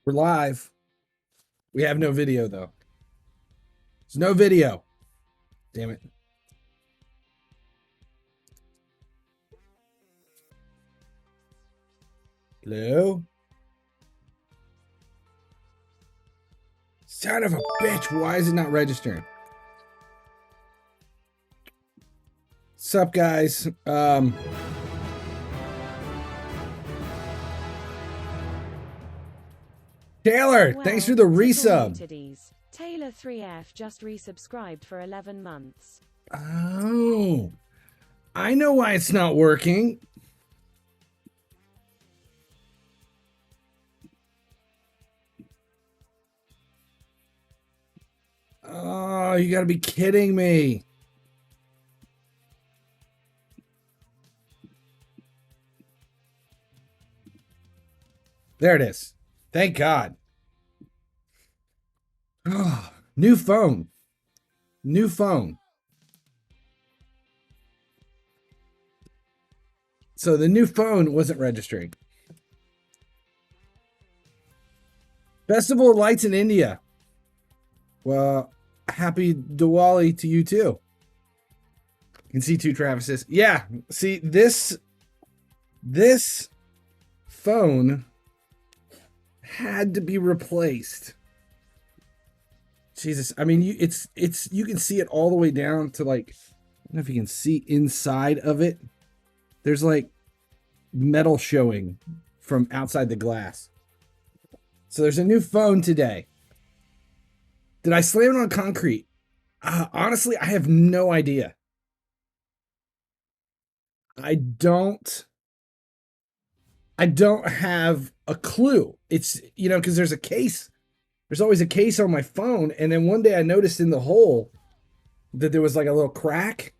We're live. We have no video, though. There's no video. Damn it. Hello? Son of a bitch. Why is it not registering? What's up, guys? Taylor, Well, thanks for the resub. Taylor 3F just resubscribed for 11 months. Oh, I know why it's not working. Oh, you gotta be kidding me. There it is. Thank God. Oh, new phone. New phone. So the new phone wasn't registering. Festival of Lights in India. Well, happy Diwali to you too. You can see two Travises. Yeah, see this phone had to be replaced. Jesus, I mean, you can see it all the way down to like, I don't know if you can see inside of it. There's like metal showing from outside the glass. So there's a new phone today. Did I slam it on concrete? Honestly, I have no idea. I don't have a clue. It's, you know, because there's a case. There's always a case on my phone. And then one day I noticed in the hole that there was like a little crack.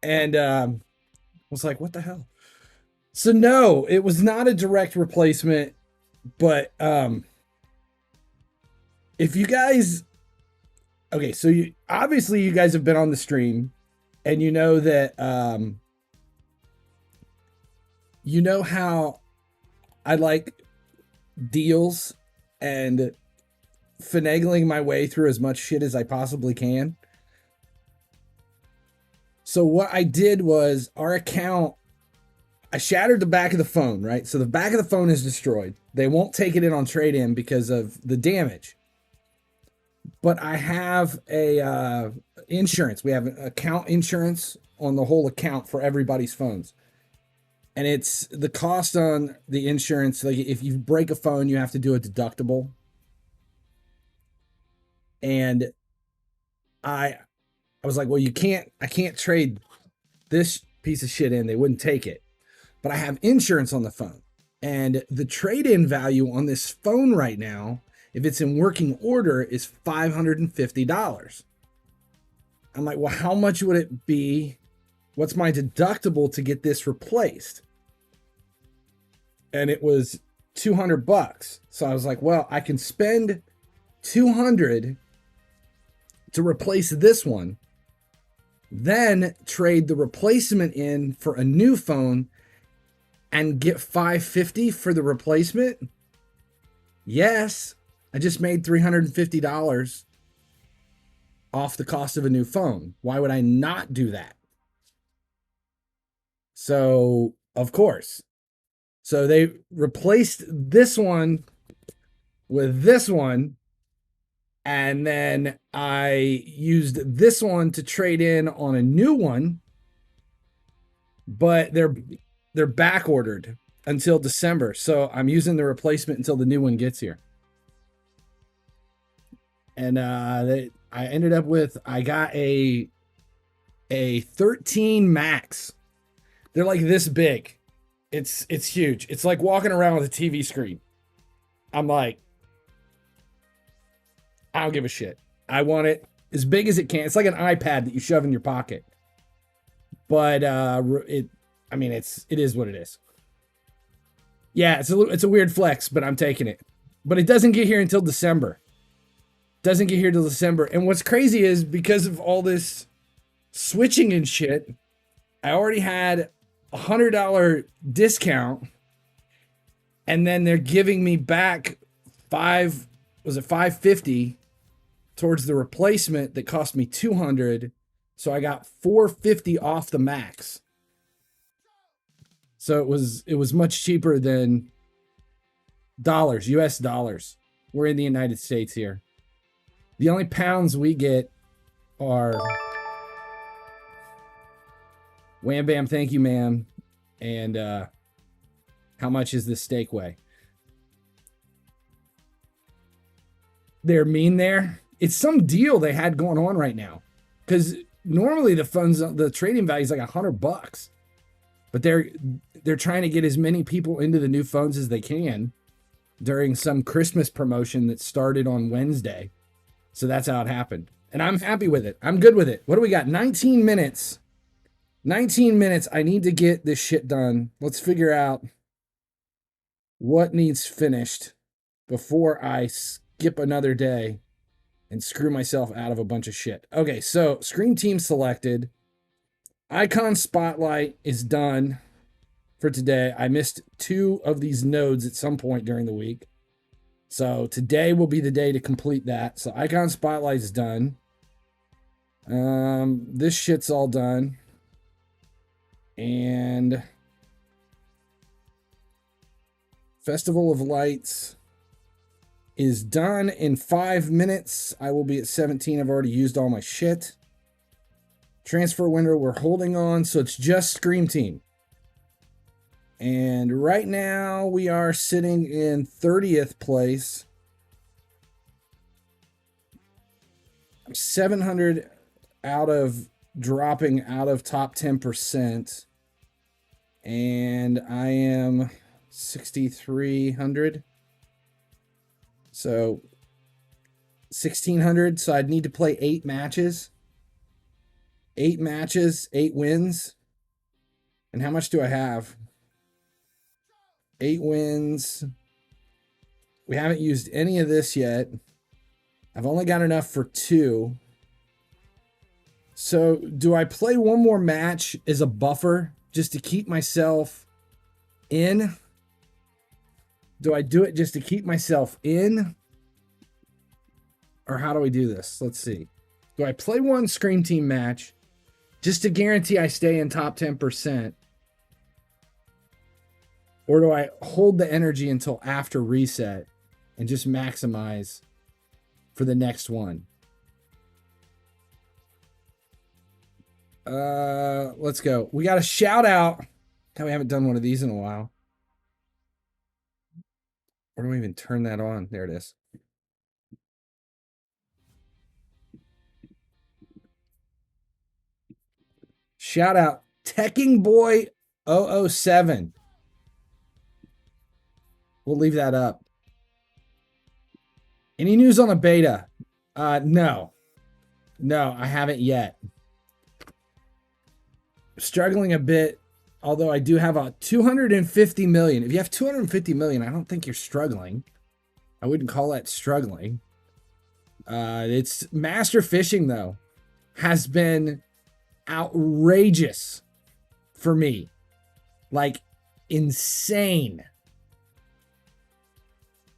And was like, what the hell? So no, it was not a direct replacement. But if you guys, okay, so you obviously you guys have been on the stream, and you know that you know how I like deals and finagling my way through as much shit as I possibly can. So what I did was our account, I shattered the back of the phone, right? So the back of the phone is destroyed. They won't take it in on trade-in because of the damage. But I have a insurance. We have account insurance on the whole account for everybody's phones. And it's the cost on the insurance. Like if you break a phone, you have to do a deductible. And I was like, well, I can't trade this piece of shit in. They wouldn't take it. But I have insurance on the phone. And the trade-in value on this phone right now, if it's in working order, is $550. I'm like, well, how much would it be? What's my deductible to get this replaced? And it was $200. So I was like, well, I can spend $200 to replace this one, then trade the replacement in for a new phone and get $550 for the replacement. Yes, I just made $350 off the cost of a new phone. Why would I not do that? So, of course. So they replaced this one with this one. And then I used this one to trade in on a new one. But they're back ordered until December. So I'm using the replacement until the new one gets here. And I ended up with, I got a 13 Max. They're like this big. It's huge. It's like walking around with a TV screen. I'm like, I don't give a shit. I want it as big as it can. It's like an iPad that you shove in your pocket. But it is what it is. Yeah, it's a weird flex, but I'm taking it. But it doesn't get here until December. Doesn't get here till December. And what's crazy is because of all this switching and shit, I already had $100 discount, and then they're giving me back 550 towards the replacement that cost me 200. So I got 450 off the max. So it was much cheaper than dollars, US dollars. We're in the United States here. The only pounds we get are wham bam, thank you, ma'am. And how much is this steak weigh? They're mean there. It's some deal they had going on right now. Because normally the trading value is like $100. But they're trying to get as many people into the new phones as they can during some Christmas promotion that started on Wednesday. So that's how it happened. And I'm happy with it. I'm good with it. What do we got? 19 minutes. 19 minutes. I need to get this shit done. Let's figure out what needs finished before I skip another day and screw myself out of a bunch of shit. Okay, so Scream Team selected. Icon Spotlight is done for today. I missed 2 of these nodes at some point during the week. So today will be the day to complete that. So Icon Spotlight is done. This shit's all done. And Festival of Lights is done in 5 minutes. I will be at 17. I've already used all my shit. Transfer window we're holding on, so it's just Scream Team. And right now we are sitting in 30th place. I'm 700 out of dropping out of top 10%. And I am 6,300. So 1,600. So I'd need to play 8 matches. 8 matches, 8 wins. And how much do I have? 8 wins. We haven't used any of this yet. I've only got enough for 2. So do I play one more match as a buffer just to keep myself in? Do I do it just to keep myself in? Or how do we do this? Let's see. Do I play one Scream Team match just to guarantee I stay in top 10%? Or do I hold the energy until after reset and just maximize for the next one? Let's go. We got a shout out. We haven't done one of these in a while. Where do we even turn that on? There it is. Shout out Teching Boy 007. We'll leave that up. Any news on a beta? No. No, I haven't yet. Struggling a bit, although I do have a 250 million. If you have 250 million, I don't think you're struggling. I wouldn't call that struggling. It's Master Fishing, though, has been outrageous for me. Like, insane.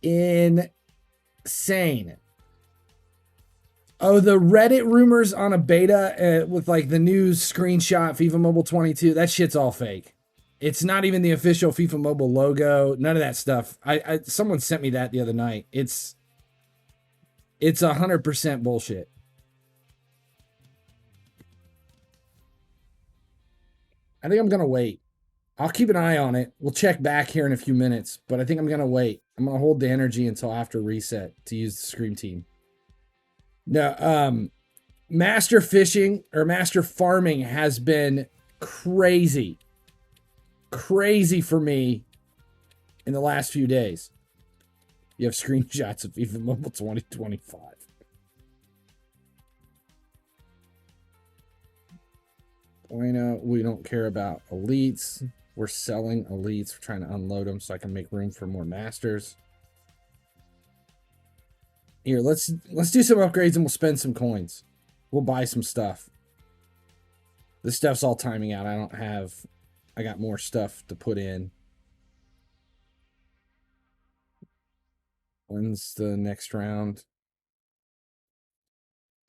Insane. Oh, the Reddit rumors on a beta with like the new screenshot FIFA Mobile 22, that shit's all fake. It's not even the official FIFA Mobile logo. None of that stuff. Someone sent me that the other night. It's 100% bullshit. I think I'm going to wait. I'll keep an eye on it. We'll check back here in a few minutes, but I think I'm going to wait. I'm going to hold the energy until after reset to use the Scream Team. No, Master Fishing or Master Farming has been crazy. Crazy for me in the last few days. You have screenshots of FIFA Mobile 2025. Bueno, we don't care about elites. We're selling elites. We're trying to unload them so I can make room for more masters. Here, let's do some upgrades and we'll spend some coins. We'll buy some stuff. This stuff's all timing out. I got more stuff to put in. When's the next round?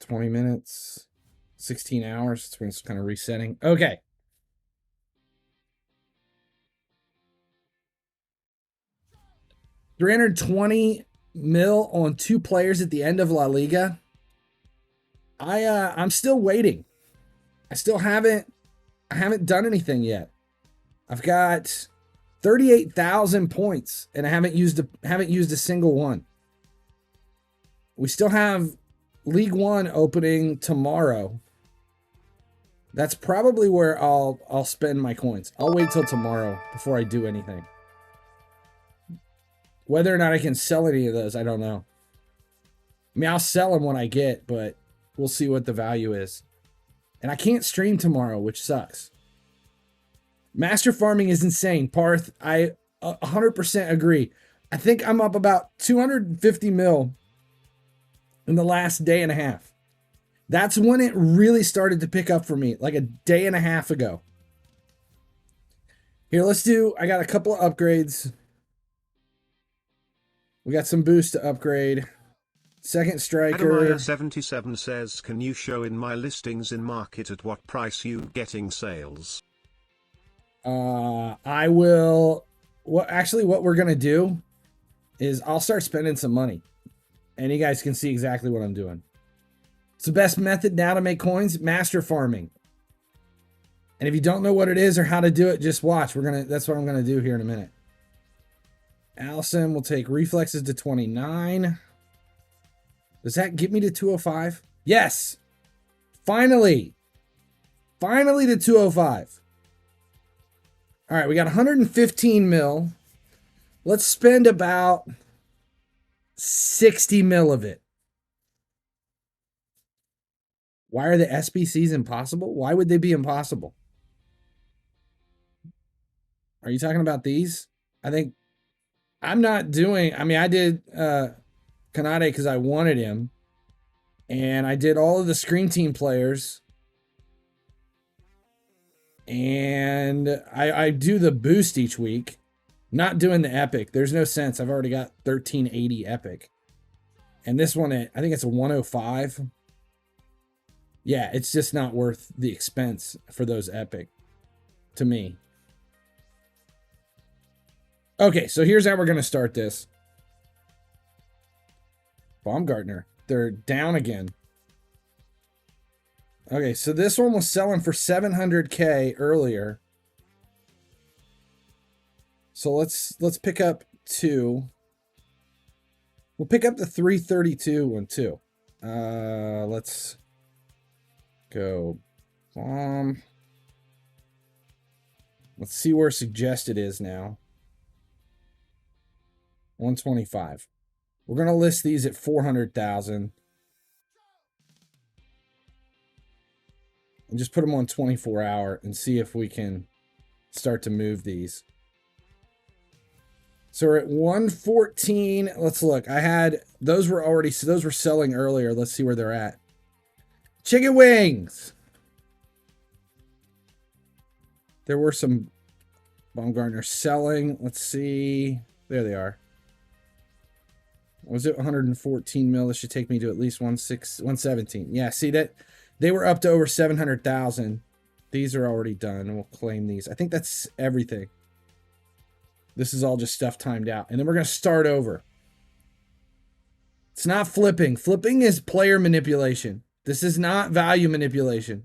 20 minutes, 16 hours. It's when it's kind of resetting. Okay. $320 mil on 2 players at the end of La Liga. I'm still waiting. I haven't done anything yet. I've got 38,000 points and I haven't used a single one. We still have League One opening tomorrow. That's probably where I'll spend my coins. I'll wait till tomorrow before I do anything. Whether or not I can sell any of those, I don't know. I mean, I'll sell them when I get, but we'll see what the value is. And I can't stream tomorrow, which sucks. Master farming is insane. Parth, I 100% agree. I think I'm up about 250 mil in the last day and a half. That's when it really started to pick up for me, like a day and a half ago. Here, I got a couple of upgrades. We got some boost to upgrade. Second striker. Adamaya77 says, can you show in my listings in market at what price you getting sales? I will. What we're going to do is I'll start spending some money. And you guys can see exactly what I'm doing. It's the best method now to make coins, master farming. And if you don't know what it is or how to do it, just watch. That's what I'm going to do here in a minute. Allison will take reflexes to 29. Does that get me to 205? Yes. Finally. Finally to 205. All right, we got 115 mil. Let's spend about 60 mil of it. Why are the SBCs impossible? Why would they be impossible? Are you talking about these? I think I'm not doing, I mean, I did Kanade because I wanted him. And I did all of the Screen Team players. And I do the boost each week. Not doing the epic. There's no sense. I've already got 1380 epic. And this one, I think it's a 105. Yeah, it's just not worth the expense for those epic to me. Okay, so here's how we're going to start this. Baumgartner. They're down again. Okay, so this one was selling for 700K earlier. So let's pick up 2. We'll pick up the 332 one too. Let's go bomb. Let's see where suggested is now. 125. We're going to list these at 400,000. And just put them on 24 hour and see if we can start to move these. So we're at 114. Let's look. Those were selling earlier. Let's see where they're at. Chicken wings. There were some Baumgartner selling. Let's see. There they are. Was it 114 mil? This should take me to at least 117. Yeah, see that they were up to over 700,000. These are already done. We'll claim these. I think that's everything. This is all just stuff timed out. And then we're going to start over. It's not flipping. Flipping is player manipulation. This is not value manipulation.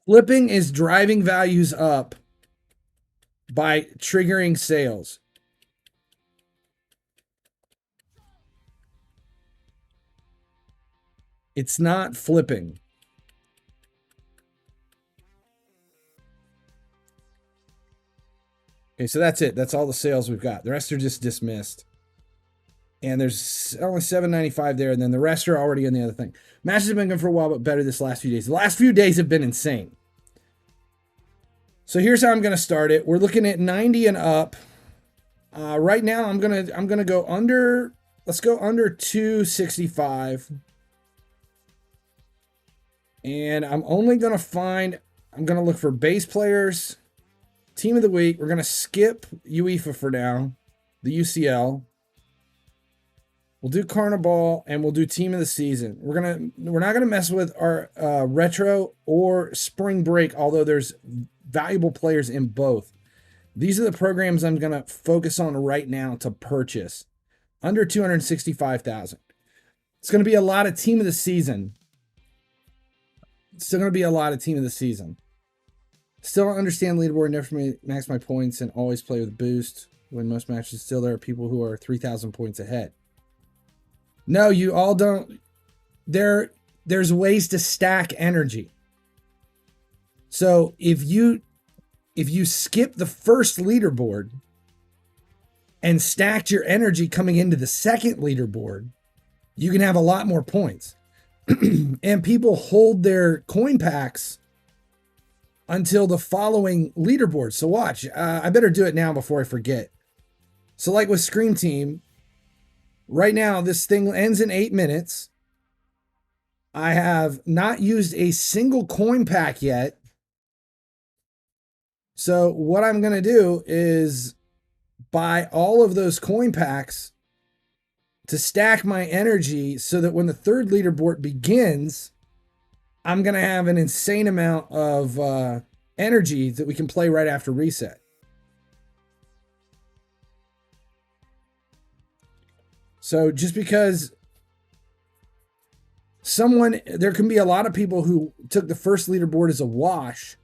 Flipping is driving values up by triggering sales. It's not flipping. Okay, so that's it. That's all the sales we've got. The rest are just dismissed. And there's only 795 there, and then the rest are already in the other thing. Matches have been good for a while, but better this last few days. The last few days have been insane. So here's how I'm going to start it. We're looking at 90 and up. Right now, I'm gonna go under. Let's go under 265. And I'm only going to find, I'm going to look for base players, team of the week. We're going to skip UEFA for now. the UCL. We'll do Carnival, and we'll do Team of the Season. We're not gonna mess with our retro or spring break, although there's valuable players in both. These are the programs I'm gonna focus on right now to purchase. Under 265,000. It's gonna be a lot of Team of the Season. Still gonna be a lot of Team of the Season. Still don't understand leaderboard. Never max my points and always play with boost. Win most matches. Still, there are people who are 3,000 points ahead. No, you all don't. There's ways to stack energy. So if you skip the first leaderboard and stacked your energy coming into the second leaderboard, you can have a lot more points. And people hold their coin packs until the following leaderboard. So watch, I better do it now before I forget. So like with Scream Team, right now this thing ends in 8 minutes. I have not used a single coin pack yet. So what I'm going to do is buy all of those coin packs to stack my energy so that when the third leaderboard begins, I'm going to have an insane amount of energy that we can play right after reset. So just because there can be a lot of people who took the first leaderboard as a wash.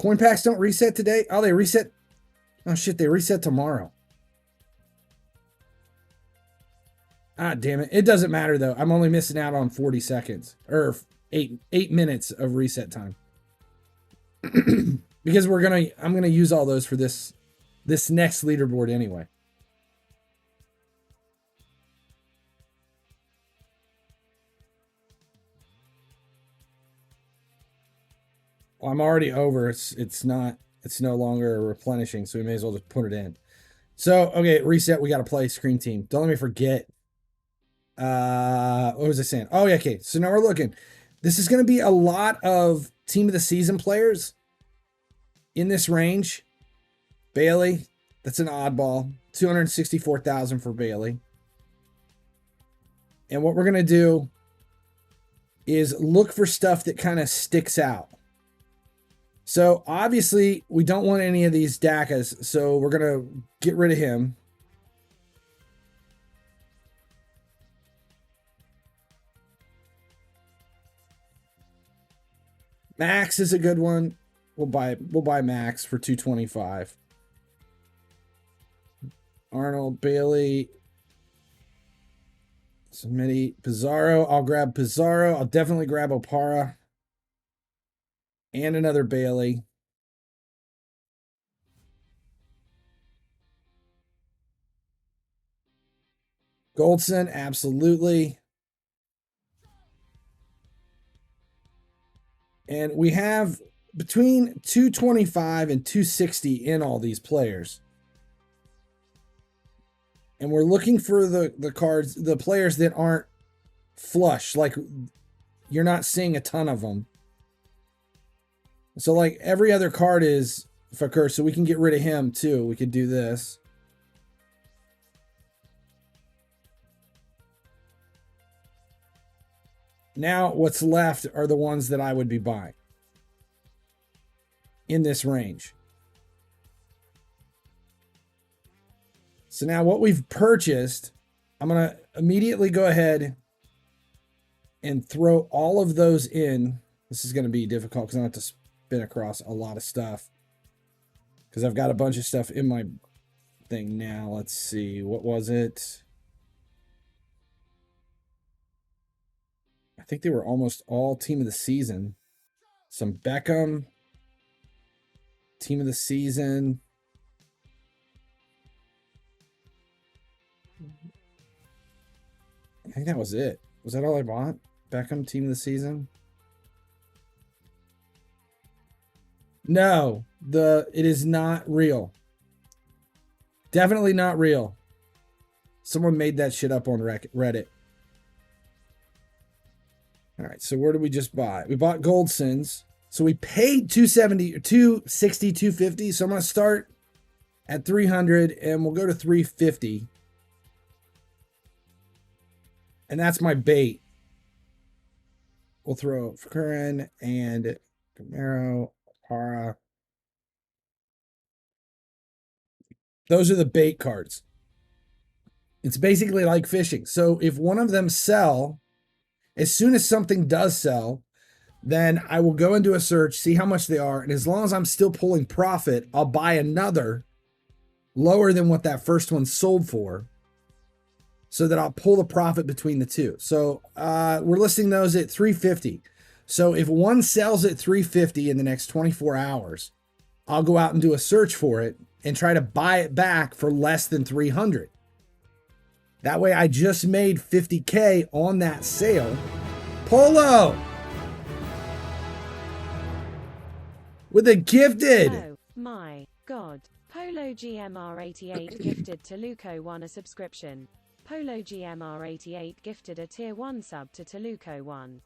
Coin packs don't reset today. Oh, they reset. Oh shit, they reset tomorrow. Ah, damn it. It doesn't matter though. I'm only missing out on 40 seconds or 8 minutes of reset time. Because I'm gonna use all those for this next leaderboard anyway. Well, I'm already over. It's no longer replenishing, so we may as well just put it in. So, okay, reset. We got to play Scream Team. Don't let me forget. What was I saying? Oh, yeah, okay. So now we're looking. This is going to be a lot of Team of the Season players in this range. Bailey, that's an oddball. 264,000 for Bailey. And what we're going to do is look for stuff that kind of sticks out. So obviously we don't want any of these DACAs, so we're going to get rid of him. Max is a good one. We'll buy Max for 225. Arnold, Bailey, Smitty, Pizarro. I'll grab Pizarro. I'll definitely grab Opara. And another Bailey. Goldson, absolutely. And we have between 225 and 260 in all these players. And we're looking for the cards, the players that aren't flush. Like, you're not seeing a ton of them. So, like, every other card is Fakir, so we can get rid of him, too. We could do this. Now, what's left are the ones that I would be buying in this range. So now what we've purchased, I'm going to immediately go ahead and throw all of those in. This is going to be difficult because I have to spin across a lot of stuff because I've got a bunch of stuff in my thing now. Let's see. What was it? I think they were almost all Team of the Season. Some Beckham. Team of the Season. I think that was it. Was that all I bought? Beckham, Team of the Season? No, it is not real. Definitely not real. Someone made that shit up on Reddit. All right, so where did we just buy? We bought Goldsons. So we paid 270, 260, 250. So I'm going to start at 300, and we'll go to 350. And that's my bait. We'll throw Fukurin and Camaro, Para. Those are the bait cards. It's basically like fishing. So if one of them sell, as soon as something does sell, then I will go into a search, see how much they are. And as long as I'm still pulling profit, I'll buy another lower than what that first one sold for, so that I'll pull the profit between the two. So we're listing those at 350. So if one sells at 350 in the next 24 hours, I'll go out and do a search for it and try to buy it back for less than 300. That way I just made 50K on that sale. Polo with a gifted. Oh my god. Polo GMR88 gifted to Luco 1 a subscription. Polo GMR88 gifted a tier 1 sub to Toluco 1.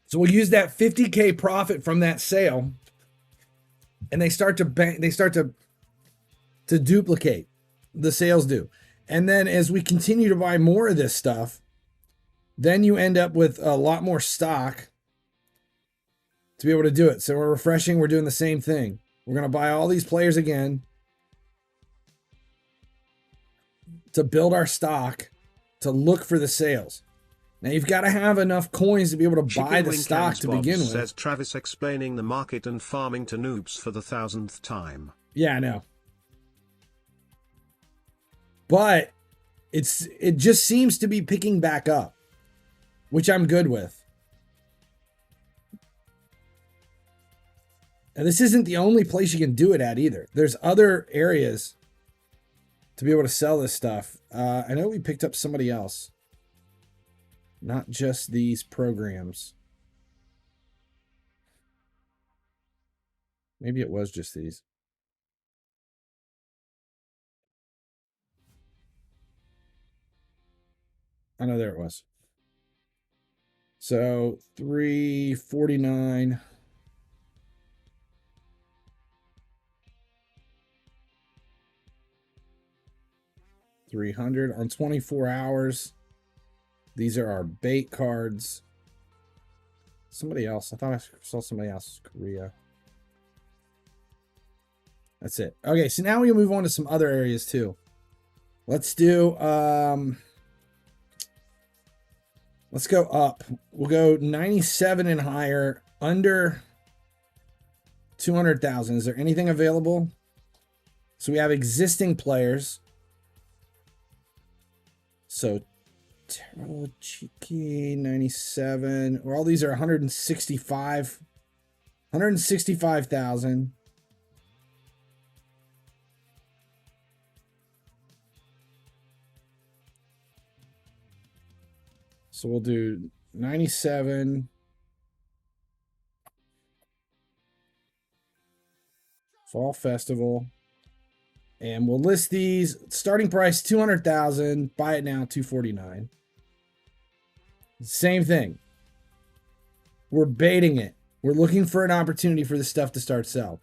So we'll use that 50K profit from that sale, and they start to duplicate. The sales do. And then as we continue to buy more of this stuff, then you end up with a lot more stock to be able to do it. So we're refreshing, we're doing the same thing. We're going to buy all these players again to build our stock, to look for the sales. Now you've got to have enough coins to be able to buy the stock to begin with. Says Travis, explaining the market and farming to noobs for the 1000th time. Yeah, I know. But it just seems to be picking back up, which I'm good with. And this isn't the only place you can do it at either. There's other areas to be able to sell this stuff. I know we picked up somebody else. Not just these programs. Maybe it was just these. I know there it was. So 349. $300 on 24 hours. These are our bait cards. Somebody else. I thought I saw somebody else. Korea. That's it. Okay, so now we move on to some other areas too. Let's do let's go up. We'll go 97 and higher, under 200,000. Is there anything available? So we have existing players. So Cheeky 97. Well, all these are 165,000. So we'll do 97. Fall Festival. And we'll list these. Starting price 200,000. Buy it now 249. Same thing. We're baiting it. We're looking for an opportunity for this stuff to start sell.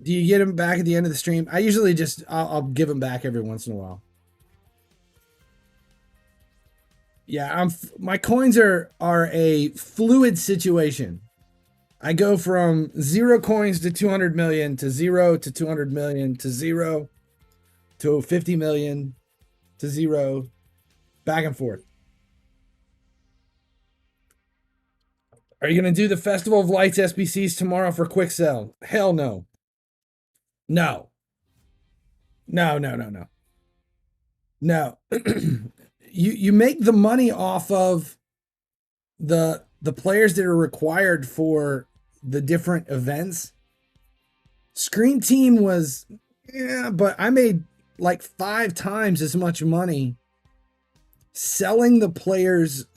Do you get them back at the end of the stream? I usually just I'll give them back every once in a while. Yeah, my coins are a fluid situation. I go from 0 coins to 200 million to 0 to 200 million to 0 to 50 million to 0, back and forth. Are you going to do the Festival of Lights SBCs tomorrow for quick sell? Hell no. No. No. You make the money off of the players that are required for the different events. Screen Team was, yeah, but I made like 5 times as much money selling the players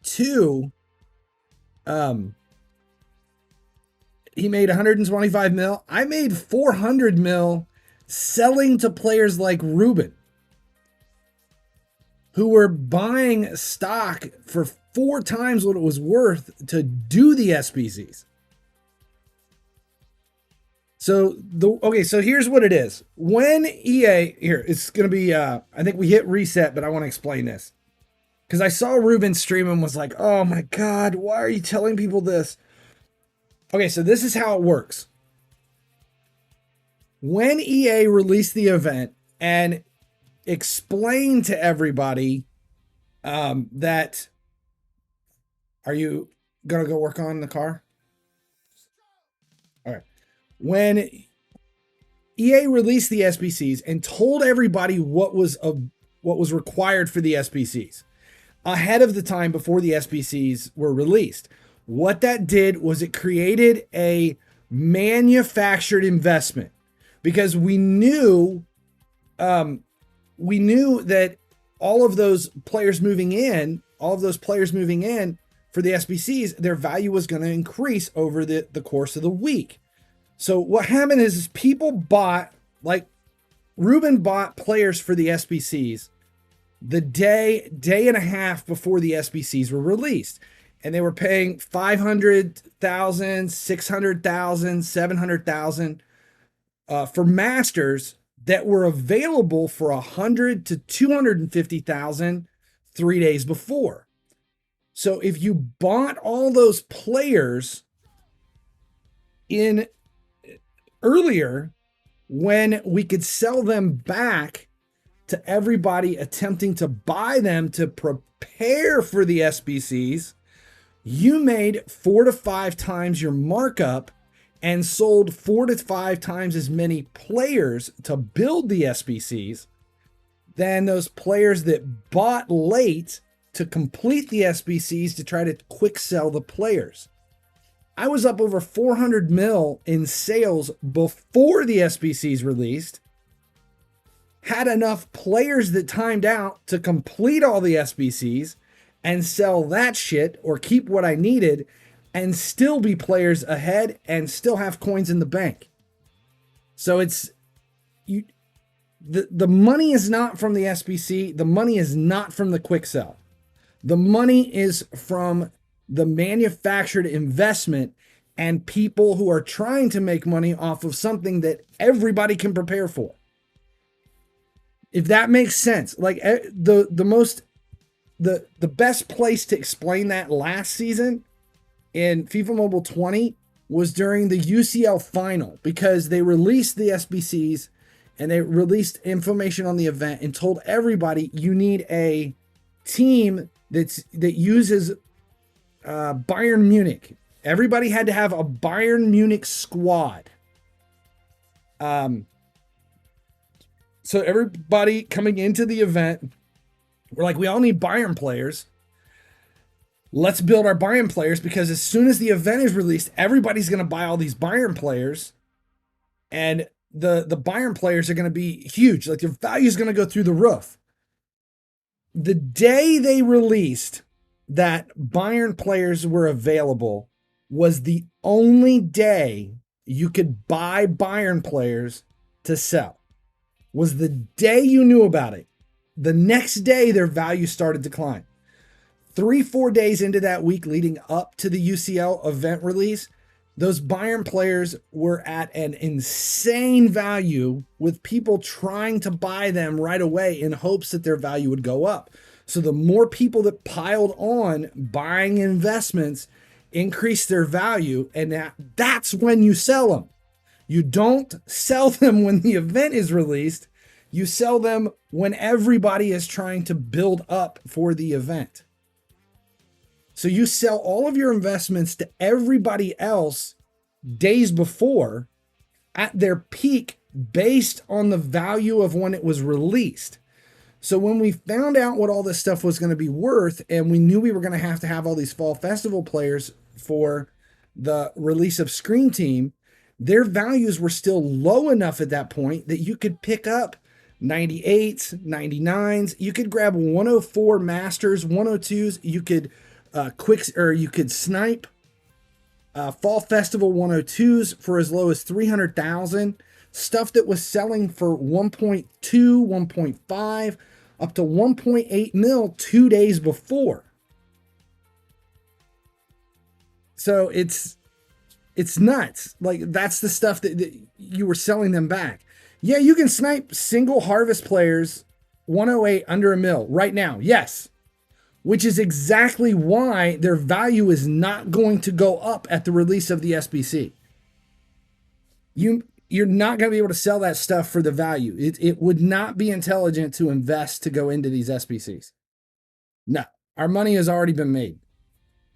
to, he made 125 mil. I made 400 mil selling to players like Ruben. who were buying stock for 4 times what it was worth to do the SBCs. So so here's what it is. When EA, here, it's going to be, I think we hit reset, but I want to explain this. Because I saw Ruben stream and was like, oh my God, why are you telling people this? Okay, so this is how it works. When EA released the event and explained to everybody that, are you going to go work on the car? All right. When EA released the SBCs and told everybody what was required for the SBCs ahead of the time before the SBCs were released, what that did was it created a manufactured investment, because we knew that all of those players moving in for the SBCs, their value was going to increase over the course of the week. So what happened is people bought, like Ruben bought players for the SBCs the day and a half before the SBCs were released. And they were paying 500,000, 600,000, 700,000 for masters that were available for 100 to 250,000 3 days before. So if you bought all those players in earlier, when we could sell them back to everybody attempting to buy them to prepare for the SBCs, you made 4 to 5 times your markup and sold 4 to 5 times as many players to build the SBCs than those players that bought late to complete the SBCs to try to quick sell the players. I was up over 400 mil in sales before the SBCs released, had enough players that timed out to complete all the SBCs and sell that shit or keep what I needed and still be players ahead and still have coins in the bank. So the money is not from the SBC. The money is not from the quick sell. The money is from the manufactured investment and people who are trying to make money off of something that everybody can prepare for. If that makes sense, like the best place to explain that last season in FIFA Mobile 20 was during the UCL final, because they released the SBCs and they released information on the event and told everybody you need a team that uses Bayern Munich. Everybody had to have a Bayern Munich squad. So everybody coming into the event, we're like, we all need Bayern players. Let's build our Bayern players, because as soon as the event is released, everybody's going to buy all these Bayern players. And the Bayern players are going to be huge. Like, their value is going to go through the roof. The day they released that Bayern players were available was the only day you could buy Bayern players to sell. Was the day you knew about it. The next day, their value started to climb. 3-4 days into that week leading up to the UCL event release, those Bayern players were at an insane value, with people trying to buy them right away in hopes that their value would go up. So the more people that piled on buying investments increased their value, and that's when you sell them. You don't sell them when the event is released. You sell them when everybody is trying to build up for the event. So you sell all of your investments to everybody else days before at their peak based on the value of when it was released. So when we found out what all this stuff was going to be worth, and we knew we were going to have all these fall festival players for the release of Screen Team, their values were still low enough at that point that you could pick up 98s, 99s. You could grab 104 Masters, 102s. You could you could snipe Fall Festival 102s for as low as 300,000. Stuff that was selling for 1.2, 1.5, up to 1.8 mil 2 days before. So it's nuts. Like, that's the stuff that you were selling them back. Yeah, you can snipe single harvest players 108 under a mil right now. Yes. Which is exactly why their value is not going to go up at the release of the SBC. You're not going to be able to sell that stuff for the value. It would not be intelligent to invest to go into these SBCs. No, our money has already been made.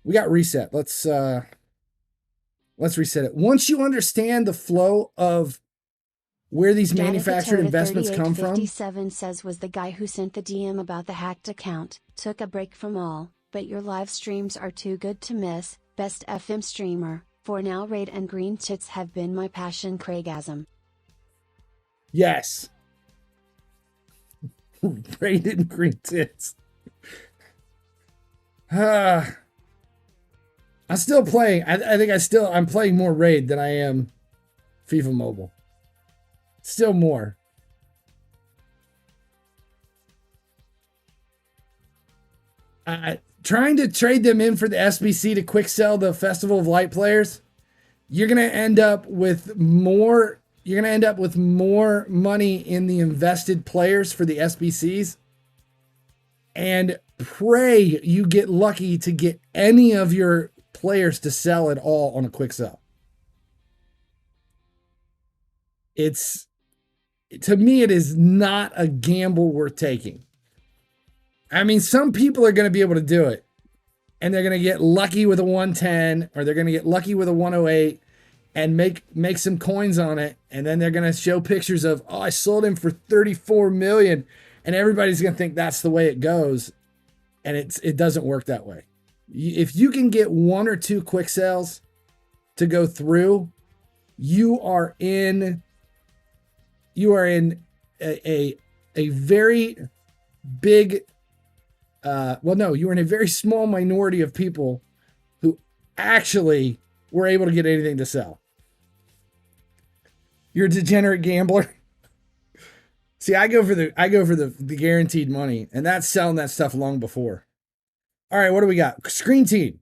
We got reset. Let's reset it. Once you understand the flow of where these manufactured investments come from. 57 says was the guy who sent the DM about the hacked account. Took a break from all, but your live streams are too good to miss. Best FM streamer. For now, raid and green tits have been my passion. Craigasm. Yes. Raid and green tits. I'm still playing. I think I'm playing more Raid than I am FIFA Mobile. Still more. Trying to trade them in for the SBC to quick sell the Festival of Light players, you're gonna end up with more. You're gonna end up with more money in the invested players for the SBCs, and pray you get lucky to get any of your players to sell at all on a quick sell. To me, it is not a gamble worth taking. I mean, some people are going to be able to do it, and they're going to get lucky with a 110, or they're going to get lucky with a 108 and make some coins on it. And then they're going to show pictures of, oh, I sold him for 34 million. And everybody's going to think that's the way it goes. And it doesn't work that way. If you can get one or two quick sales to go through, you are in a very big, you're in a very small minority of people who actually were able to get anything to sell. You're a degenerate gambler. See, I go for the guaranteed money, and that's selling that stuff long before. All right, what do we got? Scream Team,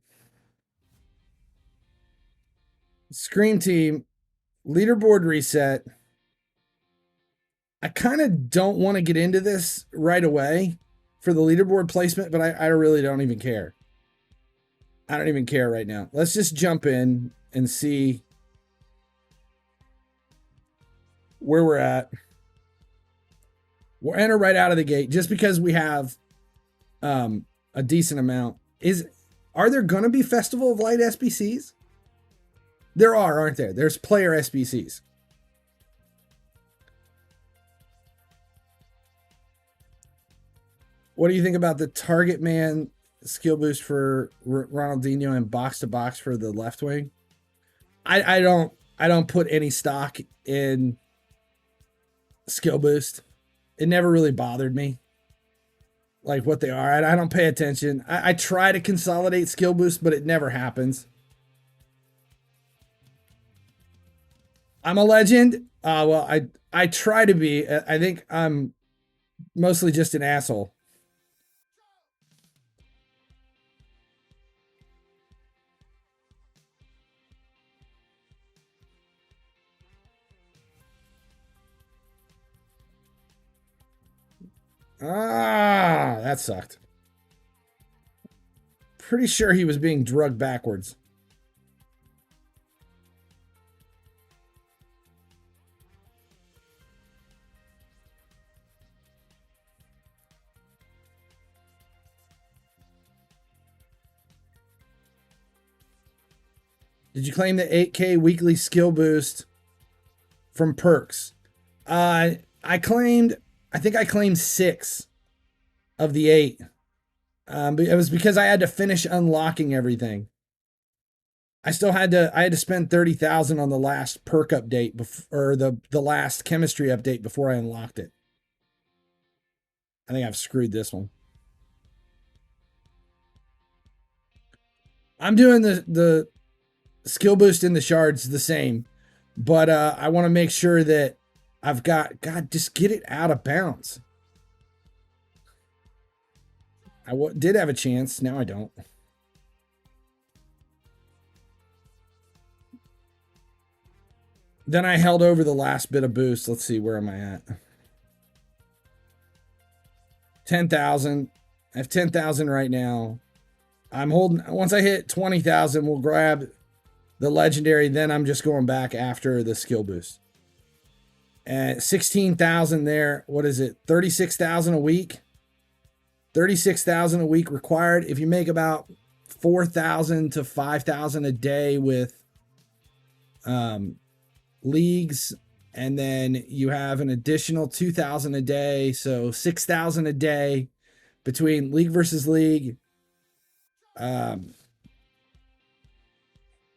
leaderboard reset. I kind of don't want to get into this right away for the leaderboard placement, but I really don't even care. I don't even care right now. Let's just jump in and see where we're at. We'll enter right out of the gate just because we have a decent amount. Are there going to be Festival of Light SBCs? There are, aren't there? There's player SBCs. What do you think about the target man skill boost for Ronaldinho and box to box for the left wing? I don't put any stock in skill boost. It never really bothered me, like what they are. I don't pay attention. I try to consolidate skill boost, but it never happens. I'm a legend. Well, I try to be. I think I'm mostly just an asshole. That sucked. Pretty sure he was being drugged backwards. Did you claim the 8K weekly skill boost from perks? I think I claimed 6 of the 8. But it was because I had to finish unlocking everything. I had to spend 30,000 on the last perk update or the last chemistry update before I unlocked it. I think I've screwed this one. I'm doing the skill boost in the shards the same, but I want to make sure that I've got, God, just get it out of bounds. did have a chance. Now I don't. Then I held over the last bit of boost. Let's see, where am I at? 10,000. I have 10,000 right now. I'm holding, once I hit 20,000, we'll grab the legendary. Then I'm just going back after the skill boost. And 16,000 there. What is it? 36,000 a week. 36,000 a week required. If you make about 4,000 to 5,000 a day with leagues, and then you have an additional 2,000 a day, so 6,000 a day between league versus league.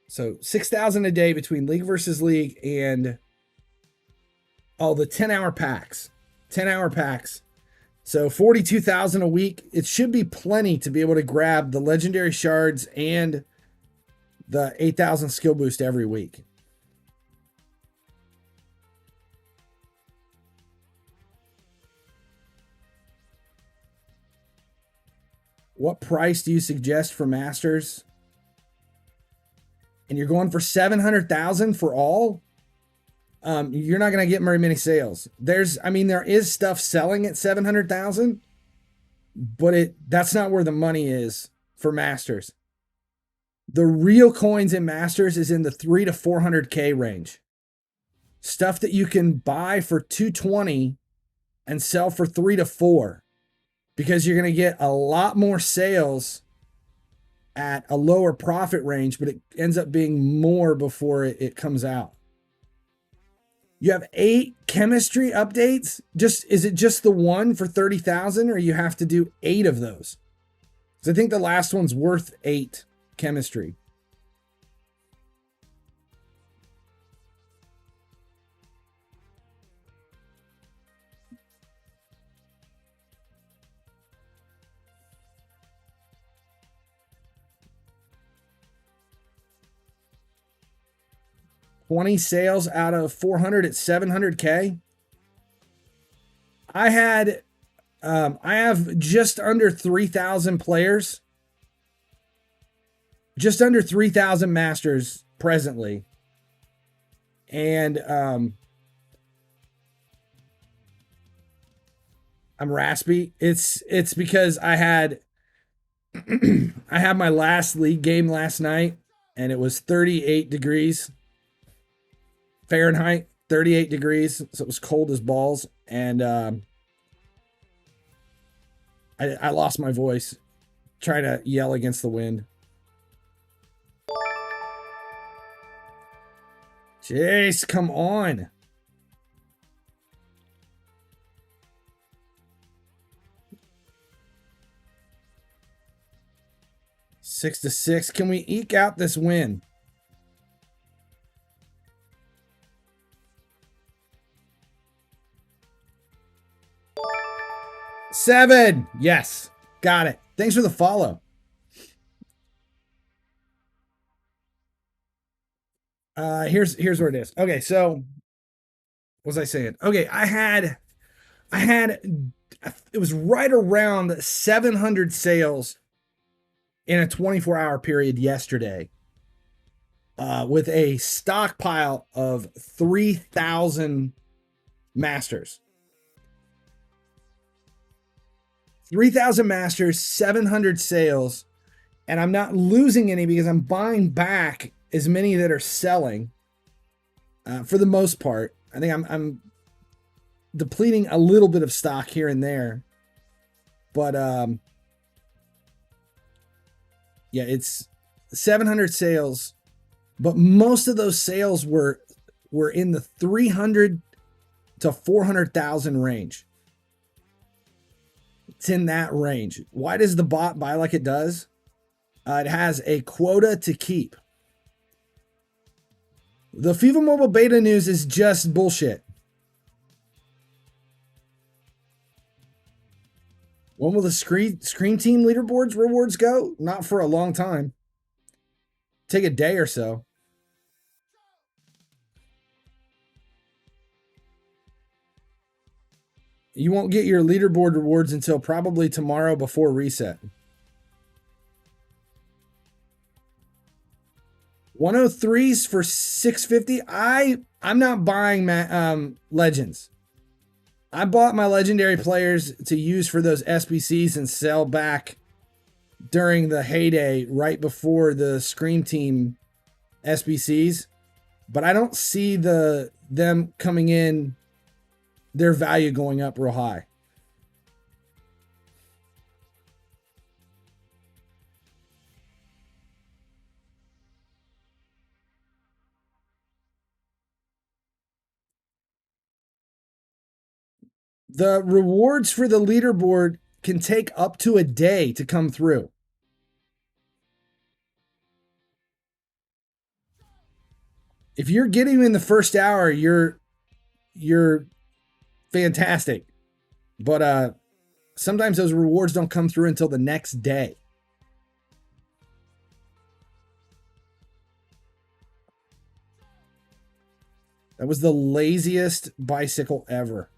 So 6,000 a day between league versus league and the 10-hour packs. 10-hour packs. So 42,000 a week. It should be plenty to be able to grab the legendary shards and the 8,000 skill boost every week. What price do you suggest for Masters? And you're going for 700,000 for all? You're not going to get very many sales. There is stuff selling at 700,000, but that's not where the money is for Masters. The real coins in Masters is in the 3 to 400K range. Stuff that you can buy for 220 and sell for 3 to 4, because you're going to get a lot more sales at a lower profit range, but it ends up being more before it comes out. You have 8 chemistry updates. Is it just the one for 30,000, or you have to do 8 of those? Because I think the last one's worth 8 chemistry. $20 sales out of 400 at 700K. I have just under 3,000 players. Just under 3,000 masters presently. And I'm raspy. It's because I had my last league game last night, and it was 38 degrees Fahrenheit, 38 degrees. So it was cold as balls. And I lost my voice trying to yell against the wind. Jace, come on. Six to 6. Can we eke out this win? Seven. Yes. Got it. Thanks for the follow. Here's where it is. Okay, so what was I saying? Okay, I had it was right around 700 sales in a 24-hour period yesterday, with a stockpile of 3,000 masters. 3,000 masters, 700 sales, and I'm not losing any because I'm buying back as many that are selling. For the most part, I think I'm depleting a little bit of stock here and there, but yeah, it's 700 sales, but most of those sales were in the 300 to 400,000 range. It's in that range. Why does the bot buy like it does? It has a quota to keep. The FIFA Mobile beta news is just bullshit. When will the Scream Team Leaderboards rewards go? Not for a long time. Take a day or so. You won't get your leaderboard rewards until probably tomorrow before reset. 103s for 650. I'm not buying legends. I bought my legendary players to use for those SBCs and sell back during the heyday right before the Scream Team SBCs, but I don't see them coming in, their value going up real high. The rewards for the leaderboard can take up to a day to come through. If you're getting them in the first hour, you're fantastic. But sometimes those rewards don't come through until the next day. That was the laziest bicycle ever.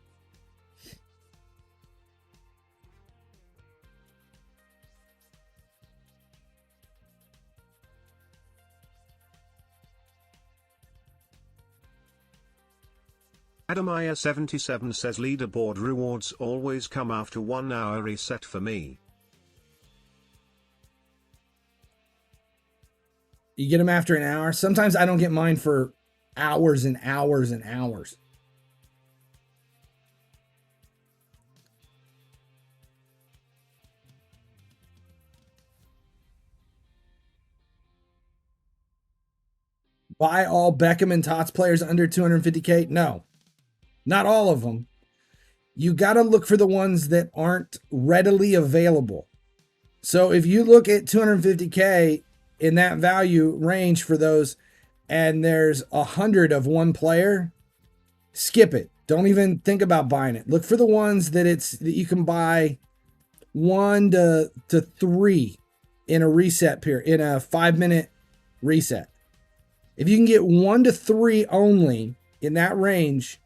Adamaya77 says leaderboard rewards always come after 1 hour reset for me. You get them after an hour. Sometimes I don't get mine for hours and hours and hours. Buy all Beckham and Tots players under 250K? No, not all of them. You got to look for the ones that aren't readily available. So if you look at 250K in that value range for those, and there's 100 of one player, skip it. Don't even think about buying it. Look for the ones that you can buy 1 to 3 in a reset period, in a 5-minute reset. If you can get 1 to 3 only in that range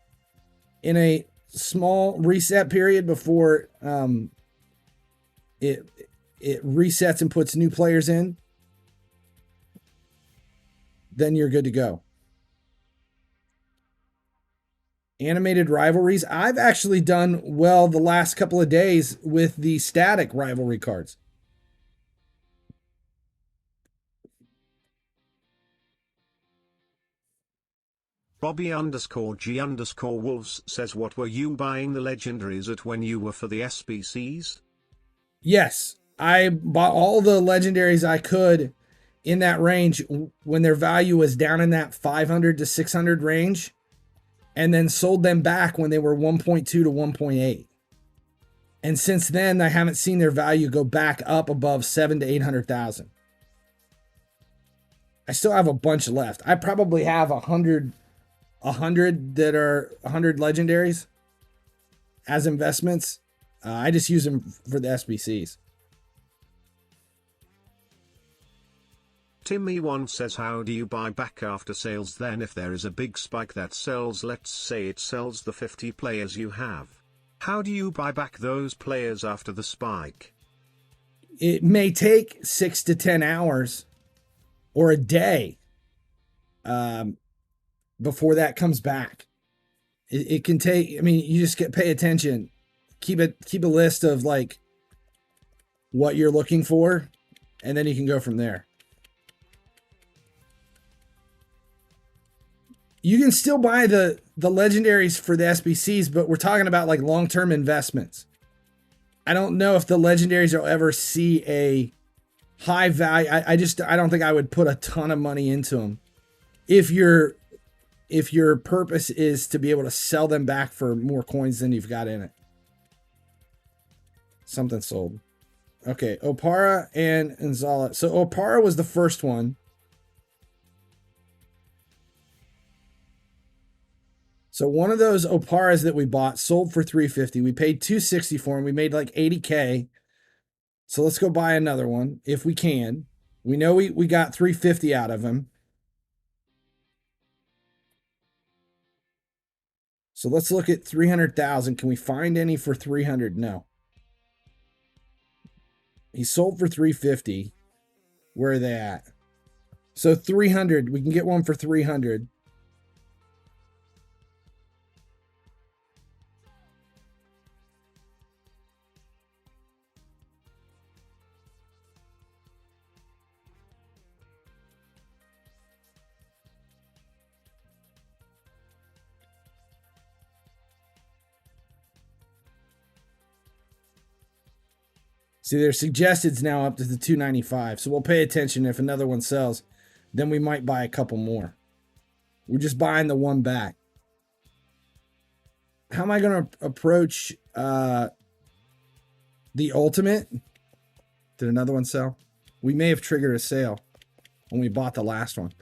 in a small reset period before it resets and puts new players in, then you're good to go. Animated rivalries. I've actually done well the last couple of days with the static rivalry cards. Bobby_G_Wolves says, what were you buying the legendaries at when you were for the SBCs? Yes, I bought all the legendaries I could in that range when their value was down in that 500 to 600 range, and then sold them back when they were 1.2 to 1.8. And since then, I haven't seen their value go back up above 700 to 800,000. I still have a bunch left. I probably have 100 that are 100 legendaries as investments. I just use them for the SBCs. Timmy1 says, how do you buy back after sales then if there is a big spike that sells, let's say it sells the 50 players you have? How do you buy back those players after the spike? It may take 6 to 10 hours or a day before that comes back. It can take, I mean, you just pay attention. Keep a list of like what you're looking for, and then you can go from there. You can still buy the legendaries for the SBCs, but we're talking about like long-term investments. I don't know if the legendaries will ever see a high value. I don't think I would put a ton of money into them. If your purpose is to be able to sell them back for more coins than you've got in it. Something sold. Okay, Opara and Zala. So Opara was the first one. So one of those Oparas that we bought sold for $350. We paid $260 for them. We made like $80K. So let's go buy another one if we can. We know we got $350 out of him. So let's look at 300,000. Can we find any for 300? No. He sold for 350. Where are they at? So 300, we can get one for 300. See, their suggested's now up to the 295. So we'll pay attention. If another one sells, then we might buy a couple more. We're just buying the one back. How am I going to approach the ultimate? Did another one sell? We may have triggered a sale when we bought the last one.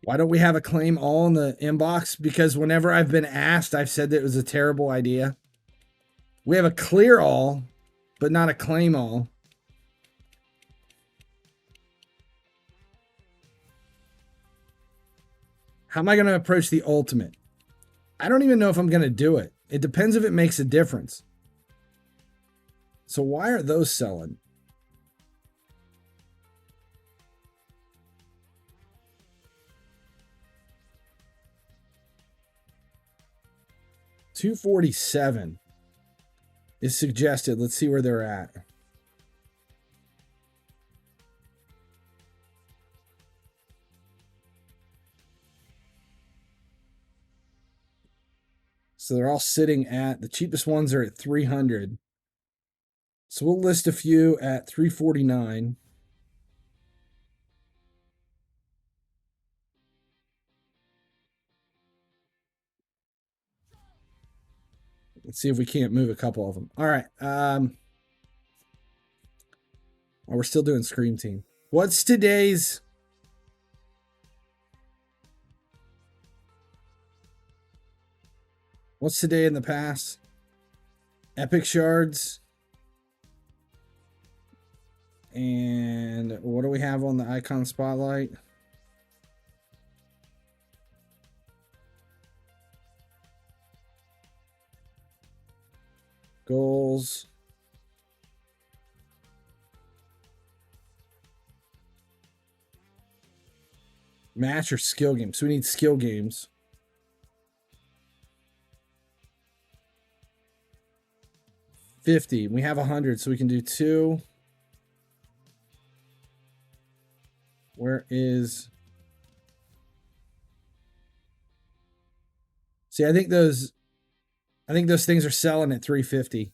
Why don't we have a claim all in the inbox? Because whenever I've been asked, I've said that it was a terrible idea. We have a clear all, but not a claim all. How am I going to approach the ultimate? I don't even know if I'm going to do it. It depends if it makes a difference. So why are those selling? $247 is suggested. Let's see where they're at. So they're all sitting at, the cheapest ones are at 300. So we'll list a few at 349. Let's see if we can't move a couple of them. All right. Oh, we're still doing Scream Team. What's today's? What's today in the past? Epic Shards. And what do we have on the icon spotlight? Goals. Match or skill games. So we need skill games. $50. We have 100, so we can do 2. Where is... See, I think those things are selling at 350.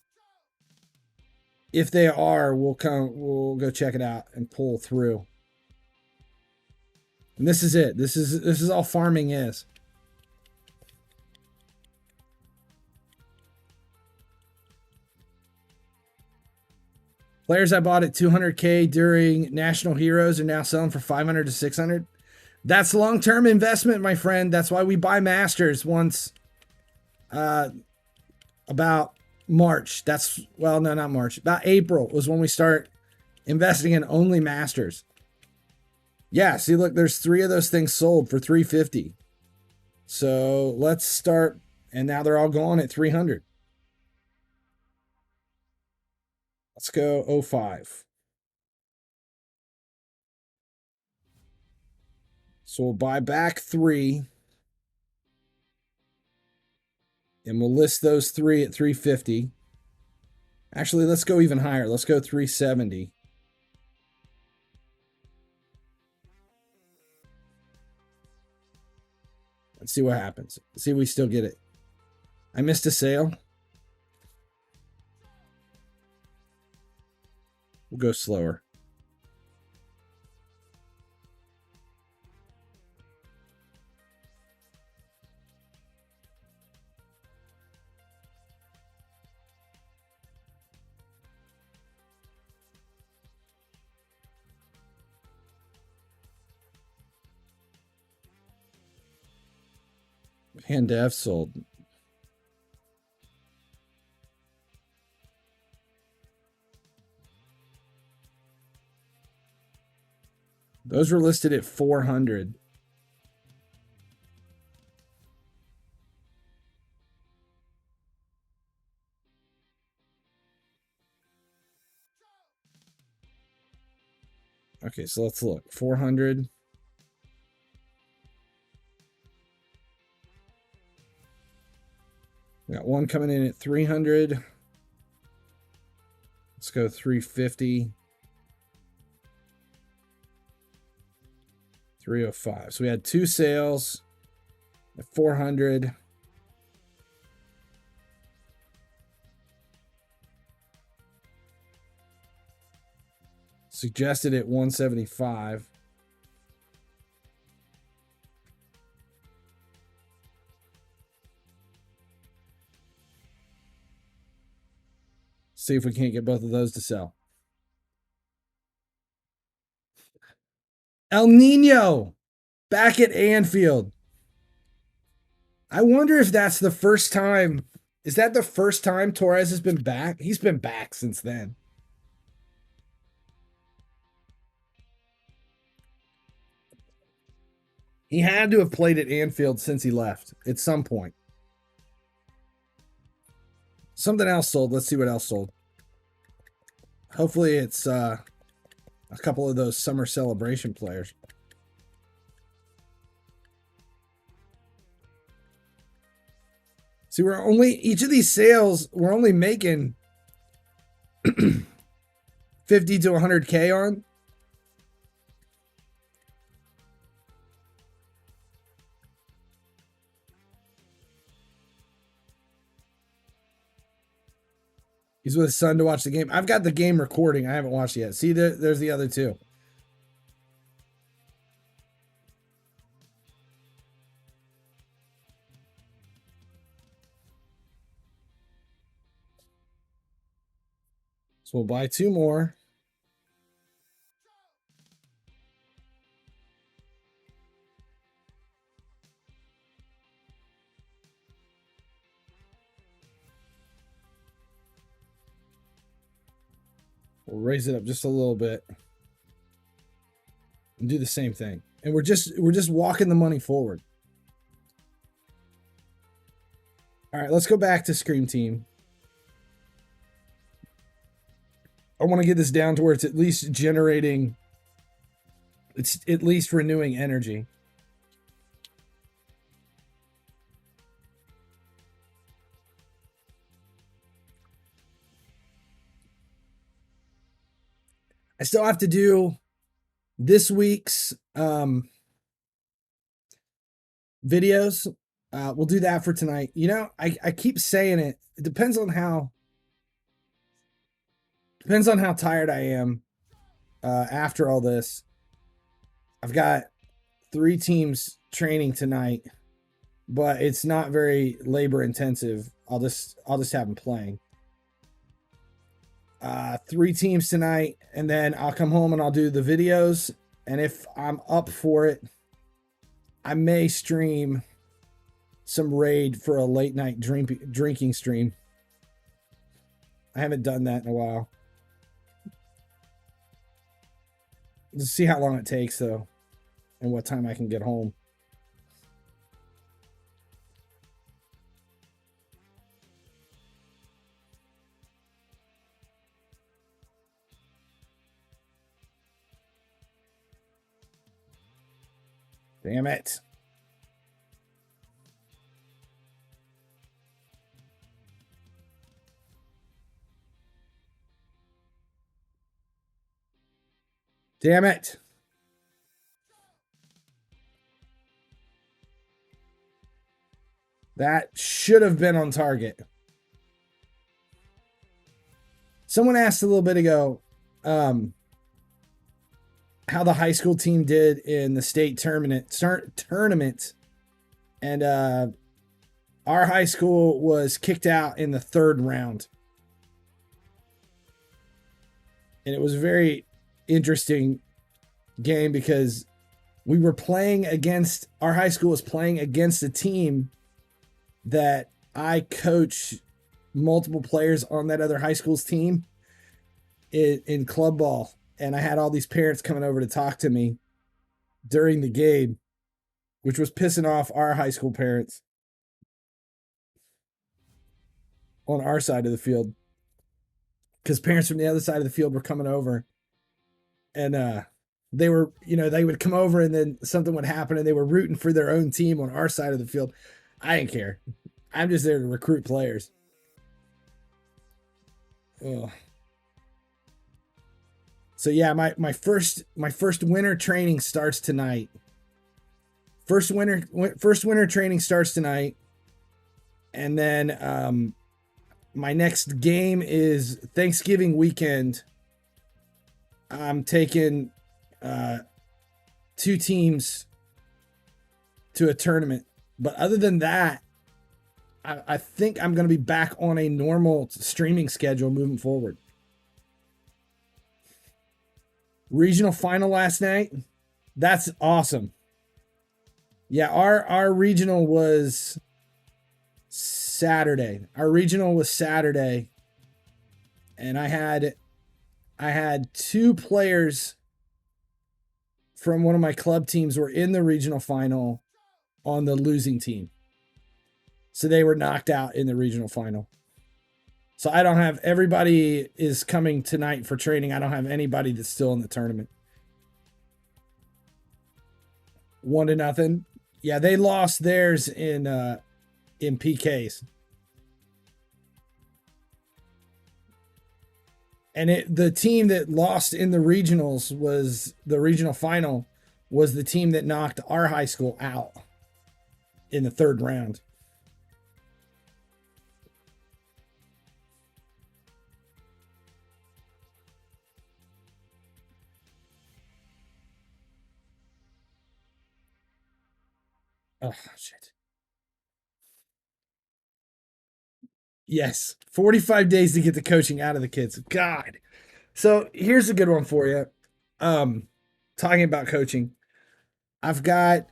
If they are, we'll go check it out and pull through. And this is it. This is all farming is. Players I bought at 200K during National Heroes are now selling for 500 to 600. That's long-term investment, my friend. That's why we buy Masters once about March. Well, no, not March. About April was when we start investing in only Masters. Yeah, see, look, there's 3 of those things sold for 350. So let's start, and now they're all gone at 300. Let's go 05. So we'll buy back 3. And we'll list those 3 at 350. Actually, let's go even higher. Let's go 370. Let's see what happens. Let's see if we still get it. I missed a sale. We'll go slower. Hand Dev sold. Those were listed at 400. Okay, so let's look. 400. We got one coming in at 300. Let's go 350. 305. So we had 2 sales at 400. Suggested at 175. See if we can't get both of those to sell. El Nino back at Anfield. I wonder if that's the first time. Is that the first time Torres has been back? He's been back since then. He had to have played at Anfield since he left at some point. Something else sold. Let's see what else sold. Hopefully it's a couple of those summer celebration players. See, we're only, each of these sales, we're only making 50 to 100K on. He's with his son to watch the game. I've got the game recording. I haven't watched it yet. See, there's the other two. So we'll buy 2 more. We'll raise it up just a little bit and do the same thing. And we're just walking the money forward. All right, let's go back to Scream Team. I want to get this down to where it's at least generating, it's at least renewing energy. I still have to do this week's videos. We'll do that for tonight. You know, I keep saying it. It depends on how tired I am after all this. I've got 3 teams training tonight, but it's not very labor intensive. I'll just have them playing. 3 teams tonight, and then I'll come home and I'll do the videos. And if I'm up for it, I may stream some raid for a late night drinking stream. I haven't done that in a while. Let's see how long it takes, though, and what time I can get home. Damn it. Damn it. That should have been on target. Someone asked a little bit ago how the high school team did in the state tournament. And our high school was kicked out in the 3rd round. And it was a very interesting game because we were playing against, our high school was playing against a team that I coach multiple players on that other high school's team in club ball. And I had all these parents coming over to talk to me during the game, which was pissing off our high school parents on our side of the field, because parents from the other side of the field were coming over. And they were, they would come over and then something would happen and they were rooting for their own team on our side of the field. I didn't care. I'm just there to recruit players. Ugh. So yeah, my first winter training starts tonight. First winter training starts tonight. And then my next game is Thanksgiving weekend. I'm taking 2 teams to a tournament. But other than that, I think I'm going to be back on a normal streaming schedule moving forward. Regional final last night. That's awesome. Yeah, our regional was Saturday. Our regional was Saturday. And I had 2 players from one of my club teams were in the regional final on the losing team. So they were knocked out in the regional final. So I don't have, everybody is coming tonight for training. I don't have anybody that's still in the tournament. 1-0. Yeah, they lost theirs in PKs. And the team that lost in the regionals was the regional final was the team that knocked our high school out in the 3rd round. Oh, shit. Yes. 45 days to get the coaching out of the kids. God. So here's a good one for you. Talking about coaching. I've got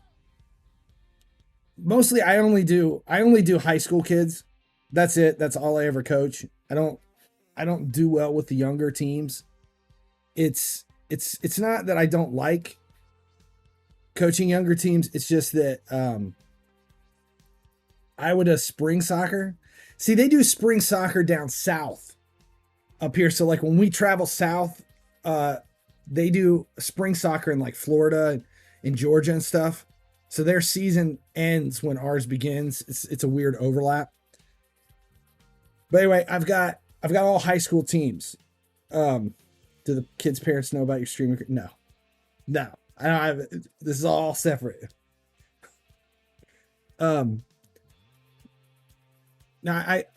mostly I only do high school kids. That's it. That's all I ever coach. I don't do well with the younger teams. It's not that I don't like coaching younger teams. It's just that Iowa spring soccer. See, they do spring soccer down south up here. So like when we travel south, they do spring soccer in like Florida and Georgia and stuff. So their season ends when ours begins. It's a weird overlap. But anyway, I've got all high school teams. Do the kids' parents know about your streaming? No. I don't have. This is all separate. Now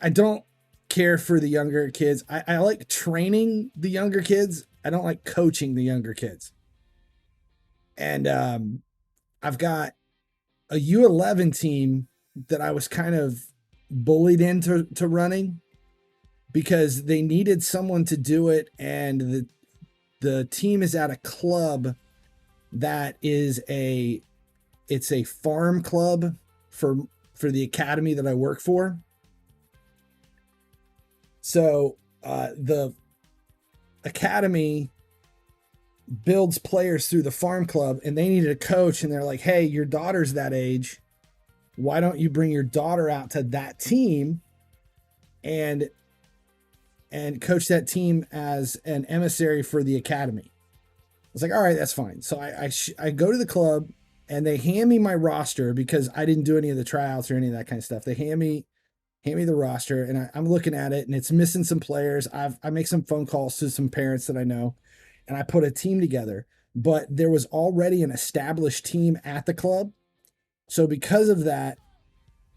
I don't care for the younger kids. I like training the younger kids. I don't like coaching the younger kids. And I've got a U11 team that I was kind of bullied into running because they needed someone to do it, and the team is at a club that is it's a farm club for the academy that I work for. So the academy builds players through the farm club, and they needed a coach, and they're like, hey, your daughter's that age. Why don't you bring your daughter out to that team and coach that team as an emissary for the academy? I was like, all right, that's fine. So I go to the club, and they hand me my roster because I didn't do any of the tryouts or any of that kind of stuff. They hand me the roster, and I'm looking at it, and it's missing some players. I make some phone calls to some parents that I know, and I put a team together. But there was already an established team at the club. So because of that,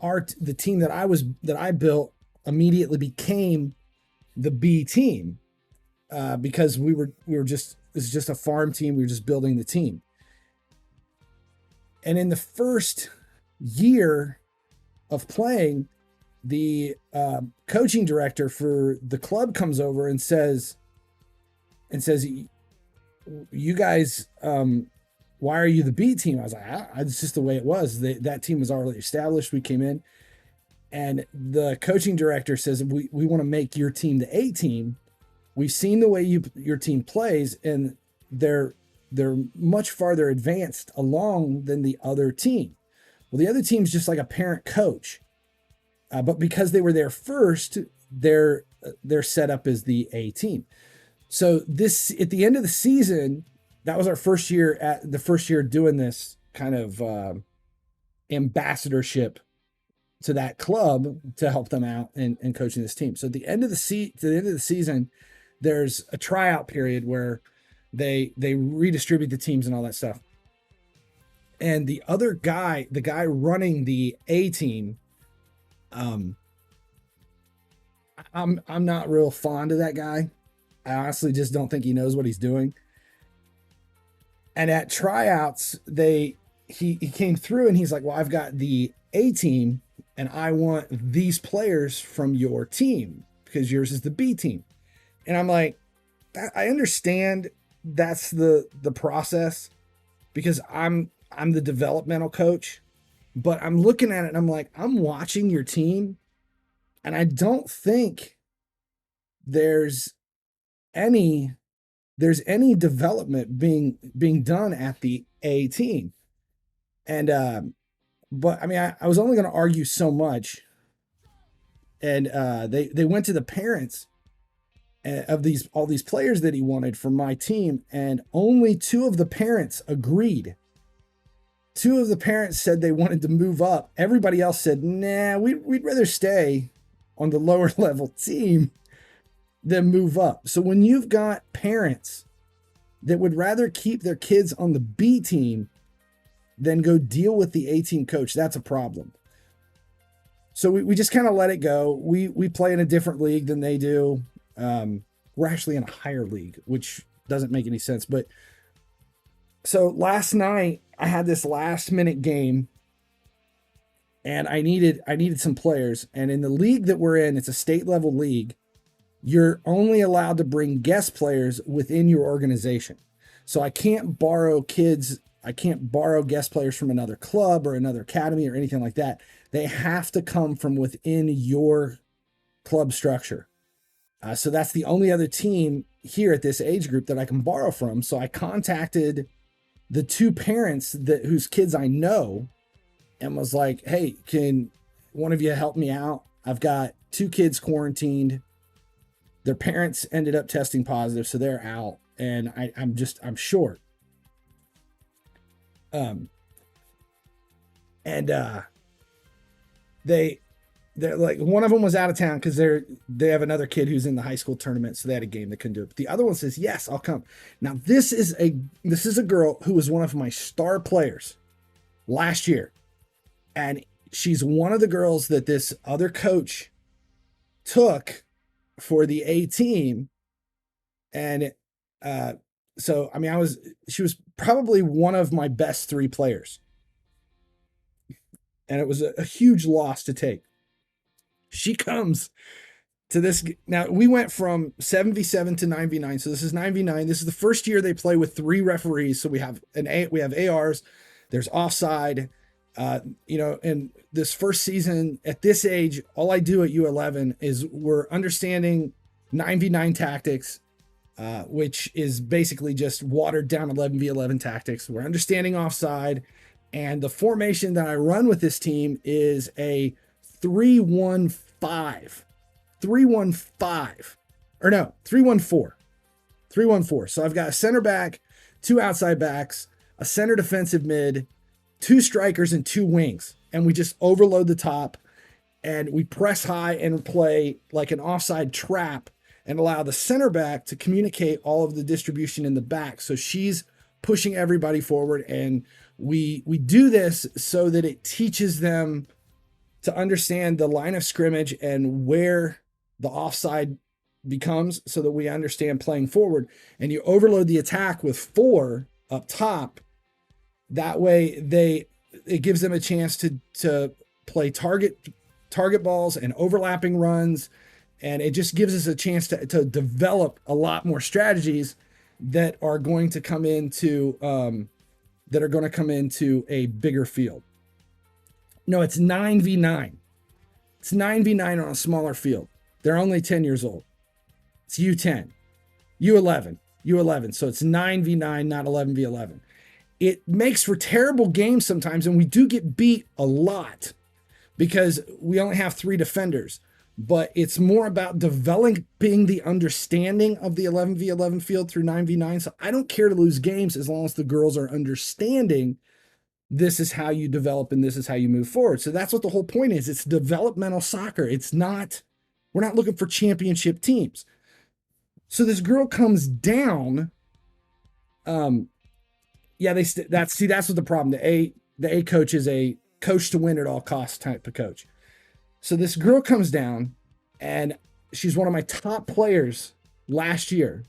the team that I built immediately became the B team because we were just, it's just a farm team. We were just building the team. And in the first year of playing, the coaching director for the club comes over and says, you guys, why are you the B team? I was like, it's just the way it was. That team was already established. We came in, and the coaching director says, we want to make your team the A team. We've seen the way your team plays, and they're much farther advanced along than the other team. Well, the other team's just like a parent coach. But because they were there first, they're set up as the A team. So this, at the end of the season, that was our first year doing this kind of ambassadorship to that club to help them out and coaching this team. So at the end of the season, there's a tryout period where they redistribute the teams and all that stuff. And the other guy, the guy running the A team, I'm not real fond of that guy. I honestly just don't think he knows what he's doing. And at tryouts, he came through and he's like, well, I've got the A team and I want these players from your team because yours is the B team. And I'm like, I understand that's the process because I'm the developmental coach, but I'm looking at it and I'm like, I'm watching your team and I don't think there's any development being done at the A team. And but I mean, I was only going to argue so much. And they went to the parents of all these players that he wanted from my team, and only 2 of the parents agreed. 2 of the parents said they wanted to move up. Everybody else said, nah, we'd rather stay on the lower level team than move up. So when you've got parents that would rather keep their kids on the B team than go deal with the A team coach, that's a problem. So we just kind of let it go. We play in a different league than they do. We're actually in a higher league, which doesn't make any sense. But so last night I had this last minute game and I needed some players. And in the league that we're in, it's a state level league. You're only allowed to bring guest players within your organization. So I can't borrow guest players from another club or another academy or anything like that. They have to come from within your club structure. So that's the only other team here at this age group that I can borrow from. So I contacted the 2 parents whose kids I know and was like, hey, can one of you help me out? I've got 2 kids quarantined. Their parents ended up testing positive, so they're out. And I'm short. They're like, one of them was out of town because they have another kid who's in the high school tournament, so they had a game they couldn't do it. But the other one says, yes, I'll come. Now this is a girl who was one of my star players last year, and she's one of the girls that this other coach took for the A team. And so I mean, she was probably one of my best 3 players, and it was a huge loss to take. She comes to this. Now we went from 7v7 to 9v9. So this is 9v9. This is the first year they play with 3 referees. So we have ARs, there's offside, and this first season at this age, all I do at U11 is we're understanding 9v9 tactics, which is basically just watered down 11v11 tactics. We're understanding offside, and the formation that I run with this team is a 3-1-5. 3-1-4. So I've got a center back, 2 outside backs, a center defensive mid, 2 strikers, and 2 wings. And we just overload the top, and we press high and play like an offside trap and allow the center back to communicate all of the distribution in the back. So she's pushing everybody forward. And we do this so that it teaches them to understand the line of scrimmage and where the offside becomes, so that we understand playing forward. And you overload the attack with 4 up top. That way it gives them a chance to play target balls and overlapping runs. And it just gives us a chance to develop a lot more strategies that are going to come into a bigger field. No, it's 9v9. It's 9v9 on a smaller field. They're only 10 years old. It's U10, U11. So it's 9v9, not 11v11. It makes for terrible games sometimes, and we do get beat a lot because we only have 3 defenders. but it's more about developing the understanding of the 11v11 field through 9v9. So I don't care to lose games as long as the girls are understanding this is how you develop and this is how you move forward. So that's what the whole point is. It's developmental soccer. It's not, we're not looking for championship teams. So this girl comes down. Yeah, that's what the problem. The A coach is a coach to win at all costs type of coach. So this girl comes down, and she's one of my top players last year.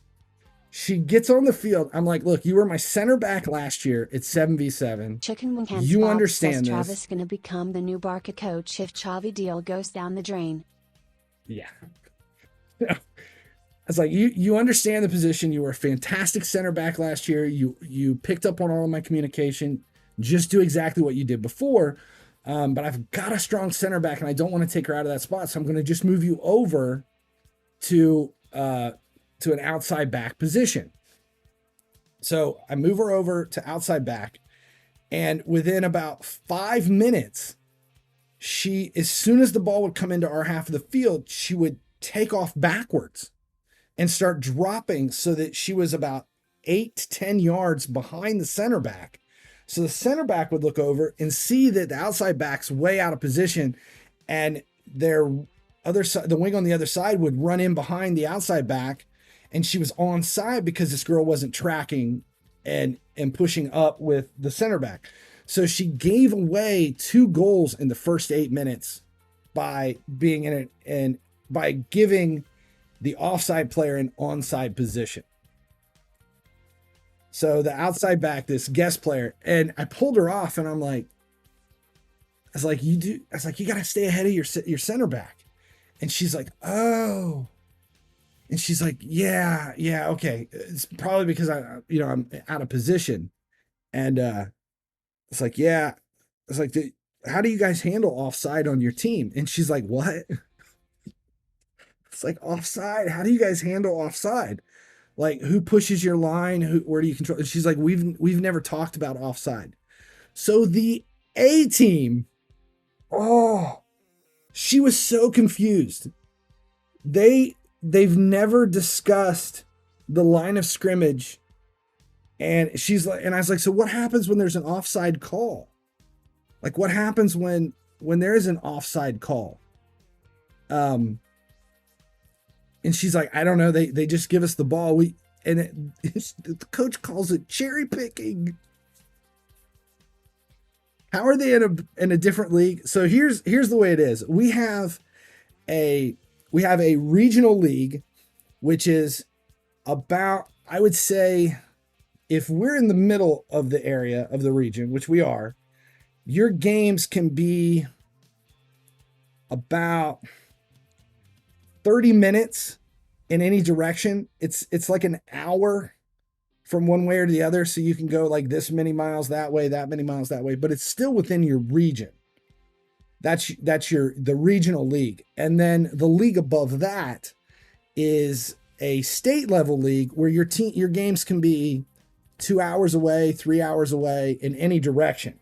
She gets on the field. I'm like, look, you were my center back last year. It's 7v7. Chicken Wing Hands You Bob understand says this. Travis gonna become the new Barca coach if Xavi deal goes down the drain. Yeah. It's like, you understand the position. You were a fantastic center back last year. You picked up on all of my communication. Just do exactly what you did before. But I've got a strong center back, and I don't want to take her out of that spot. So I'm going to just move you over to an outside back position. So I move her over to outside back, and within about 5 minutes, as soon as the ball would come into our half of the field, she would take off backwards and start dropping so that she was about 8 to 10 yards behind the center back. So the center back would look over and see that the outside back's way out of position, and their other side, the wing on the other side, would run in behind the outside back, and she was onside because this girl wasn't tracking and pushing up with the center back. So she gave away 2 goals in the first 8 minutes by being in it and by giving the offside player an onside position. So the outside back, this guest player, and I pulled her off, and I was like, you got to stay ahead of your center back. And she's like, oh. And she's like, yeah, okay. It's probably because I'm out of position. And it's like, yeah. It's like, how do you guys handle offside on your team? And she's like, what? It's like, offside? How do you guys handle offside? Like, who pushes your line? Where do you control? And she's like, we've never talked about offside. So the A team, she was so confused. They've never discussed the line of scrimmage. And she's like, and I was like, so what happens when there's an offside call? Like, what happens when there is an offside call? And she's like, I don't know. They just give us the ball. The coach calls it cherry picking. How are they in a different league? So here's the way it is. We have a regional league, which is about, I would say, if we're in the middle of the area of the region, which we are, your games can be about 30 minutes in any direction. It's like an hour from one way or the other. So you can go like this many miles that way, that many miles that way, but it's still within your region. That's the regional league. And then the league above that is a state level league where your games can be 2 hours away, 3 hours away in any direction.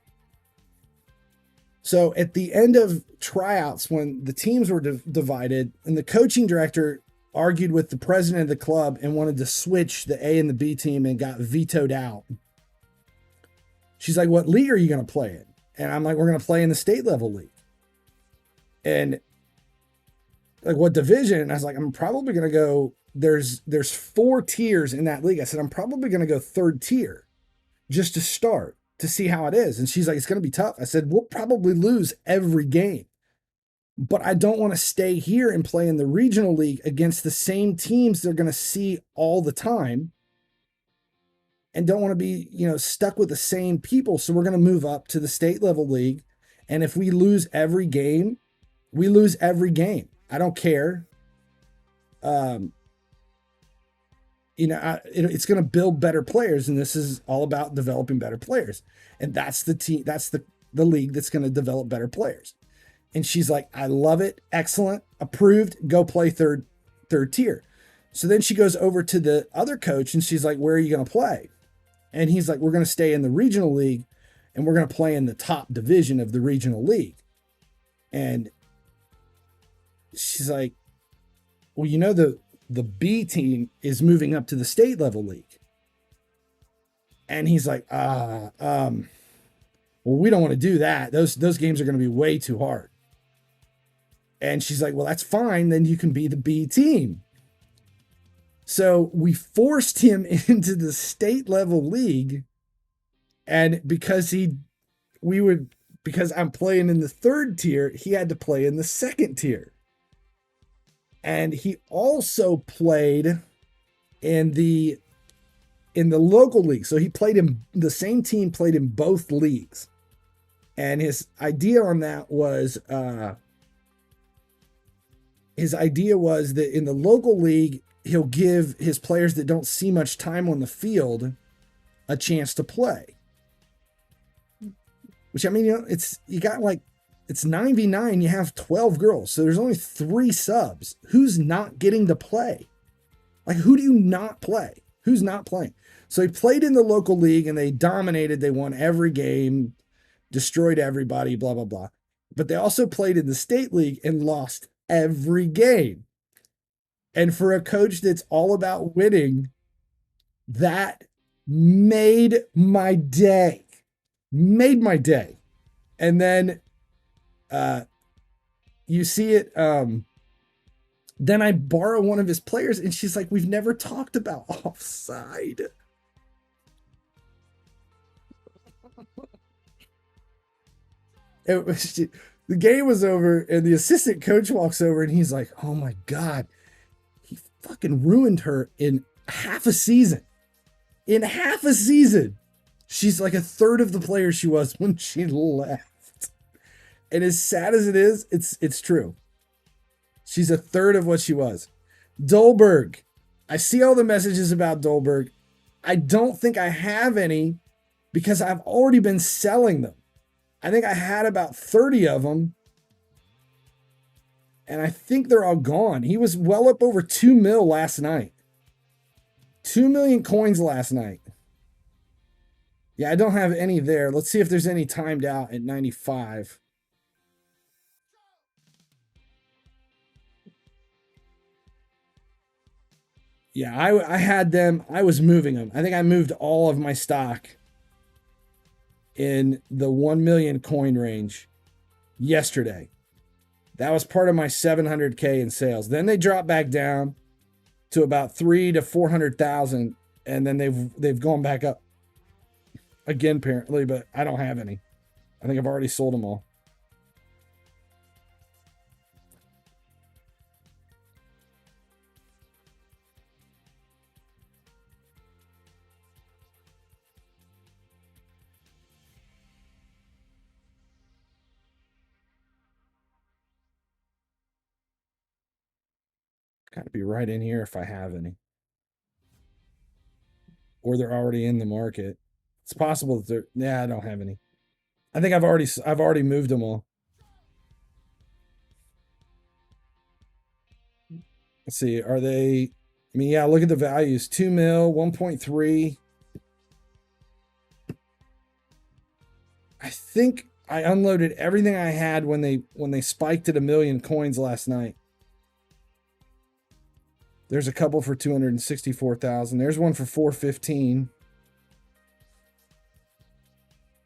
So at the end of tryouts, when the teams were divided and the coaching director argued with the president of the club and wanted to switch the A and the B team and got vetoed out. She's like, what league are you going to play in? And I'm like, we're going to play in the state level league. And like, what division? And I was like, I'm probably going to go, there's 4 tiers in that league. I said, I'm probably going to go 3rd tier just to start, to see how it is. And she's like, it's going to be tough. I said, we'll probably lose every game, but I don't want to stay here and play in the regional league against the same teams they're going to see all the time, and don't want to be, stuck with the same people. So we're going to move up to the state level league. And if we lose every game, we lose every game. I don't care. It's going to build better players, and this is all about developing better players. And that's the team. That's the league that's going to develop better players. And she's like, I love it. Excellent. Approved. Go play third tier. So then she goes over to the other coach and she's like, where are you going to play? And he's like, we're going to stay in the regional league and we're going to play in the top division of the regional league. And she's like, well, the B team is moving up to the state level league. And he's like, well, we don't want to do that. Those games are going to be way too hard. And she's like, well, that's fine. Then you can be the B team. So we forced him into the state level league. And because I'm playing in the third tier, he had to play in the second tier. And he also played in the local league. So he played in the same team, played in both leagues. And his idea on that was, that in the local league, he'll give his players that don't see much time on the field a chance to play. Which, I mean, it's 9v9, you have 12 girls. So there's only 3 subs. Who's not getting to play? Like, who do you not play? Who's not playing? So he played in the local league and they dominated. They won every game, destroyed everybody, blah, blah, blah. But they also played in the state league and lost every game. And for a coach that's all about winning, that made my day. Made my day. And then you see it. Then I borrow one of his players and she's like, we've never talked about offside. The game was over and the assistant coach walks over and he's like, oh my God, he fucking ruined her in half a season. In half a season. She's like a third of the player she was when she left. And as sad as it is, it's true. She's a third of what she was. Dolberg. I see all the messages about Dolberg. I don't think I have any because I've already been selling them. I think I had about 30 of them. And I think they're all gone. He was well up over 2 mil last night. 2 million coins last night. Yeah, I don't have any there. Let's see if there's any timed out at 95. Yeah, I had them. I was moving them. I think I moved all of my stock in the 1 million coin range yesterday. That was part of my 700K in sales. Then they dropped back down to about 300 to 400,000, and then they've gone back up again apparently, but I don't have any. I think I've already sold them all. Got to be right in here if I have any. Or they're already in the market. It's possible that they're... Yeah, I don't have any. I think I've already moved them all. Let's see. Are they... I mean, yeah, look at the values. 2 mil, 1.3. I think I unloaded everything I had when they spiked at 1 million coins last night. There's a couple for 264,000. There's one for 415.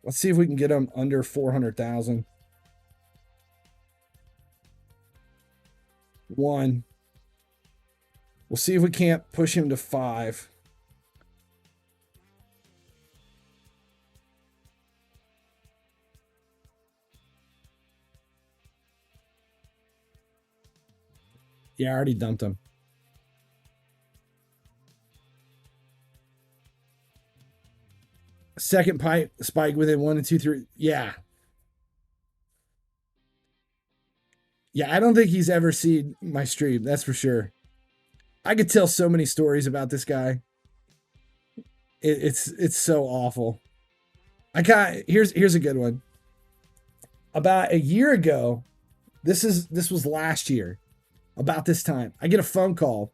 Let's see if we can get them under 400,000. One. We'll see if we can't push him to 5. Yeah, I already dumped him. Second spike within 1 and 2, 3. Yeah. Yeah, I don't think he's ever seen my stream. That's for sure. I could tell so many stories about this guy. It's so awful. Here's a good one. About a year ago, this was last year, about this time, I get a phone call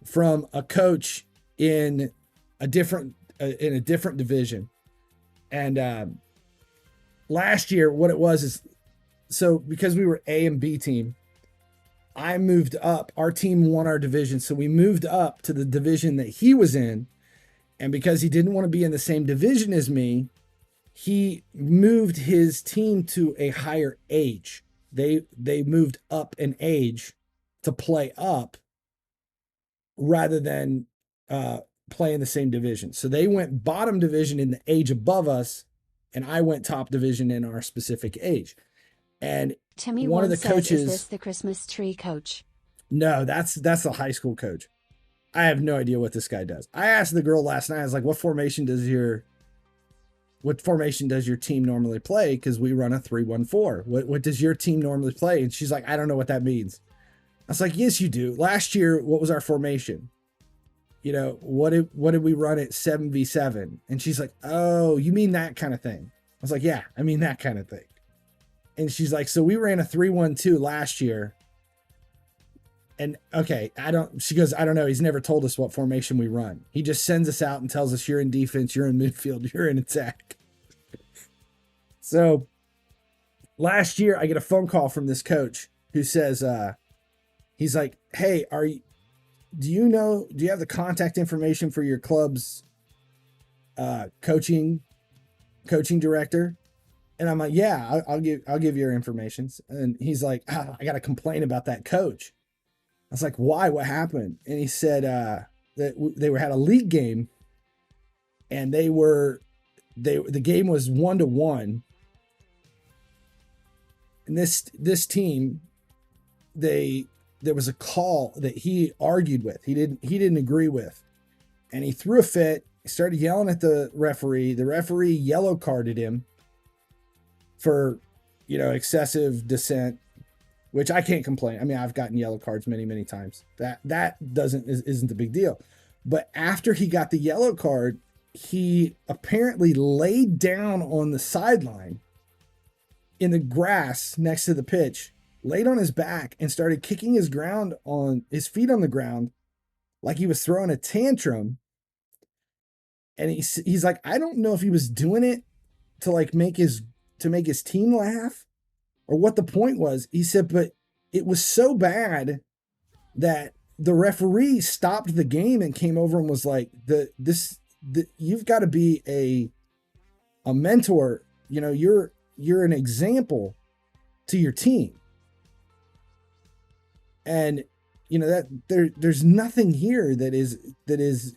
from a coach in a different division. And last year, what it was is, so because we were A and B team, I moved up. Our team won our division, so we moved up to the division that he was in. And because he didn't want to be in the same division as me, he moved his team to a higher age. They moved up an age to play up rather than play in the same division. So they went bottom division in the age above us, and I went top division in our specific age. And Timmy one of the says, coaches, is this the Christmas tree coach? No, that's the high school coach. I have no idea what this guy does. I asked the girl last night, I was like, what formation does your team normally play? Because we run a 3-1-4. What does your team normally play? And she's like, I don't know what that means. I was like, yes, you do. Last year, what was our formation? You know, what did we run at 7v7? And she's like, oh, you mean that kind of thing? I was like, yeah, I mean that kind of thing. And she's like, so we ran a 3-1-2 last year. And okay, she goes, I don't know. He's never told us what formation we run. He just sends us out and tells us you're in defense, you're in midfield, you're in attack. So last year I get a phone call from this coach who says, he's like, hey, do you have the contact information for your club's coaching director? And I'm like, yeah, I'll give you your information. And he's like, I got to complain about that coach. I was like, why? What happened? And he said that they had a league game, and the game was 1-1. And this team, there was a call that he argued with. He didn't agree with, and he threw a fit. He started yelling at the referee. The referee yellow carded him for, excessive dissent, which I can't complain. I mean, I've gotten yellow cards many, many times. That isn't the big deal. But after he got the yellow card, he apparently laid down on the sideline in the grass next to the pitch, laid on his back and started kicking his feet on the ground like he was throwing a tantrum. And he's like, I don't know if he was doing it to make his team laugh or what the point was. He said, but it was so bad that the referee stopped the game and came over and was like, you've got to be a mentor. You're an example to your team. And that there's nothing here that is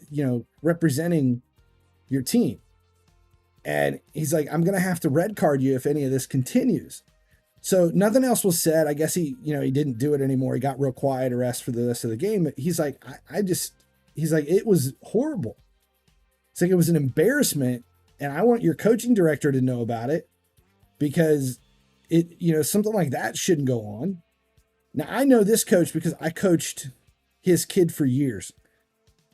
representing your team. And he's like, I'm going to have to red card you if any of this continues. So nothing else was said. I guess he didn't do it anymore. He got real quiet or rest for the rest of the game. He's like, he's like, it was horrible. It's like, it was an embarrassment. And I want your coaching director to know about it, because something like that shouldn't go on. Now I know this coach because I coached his kid for years.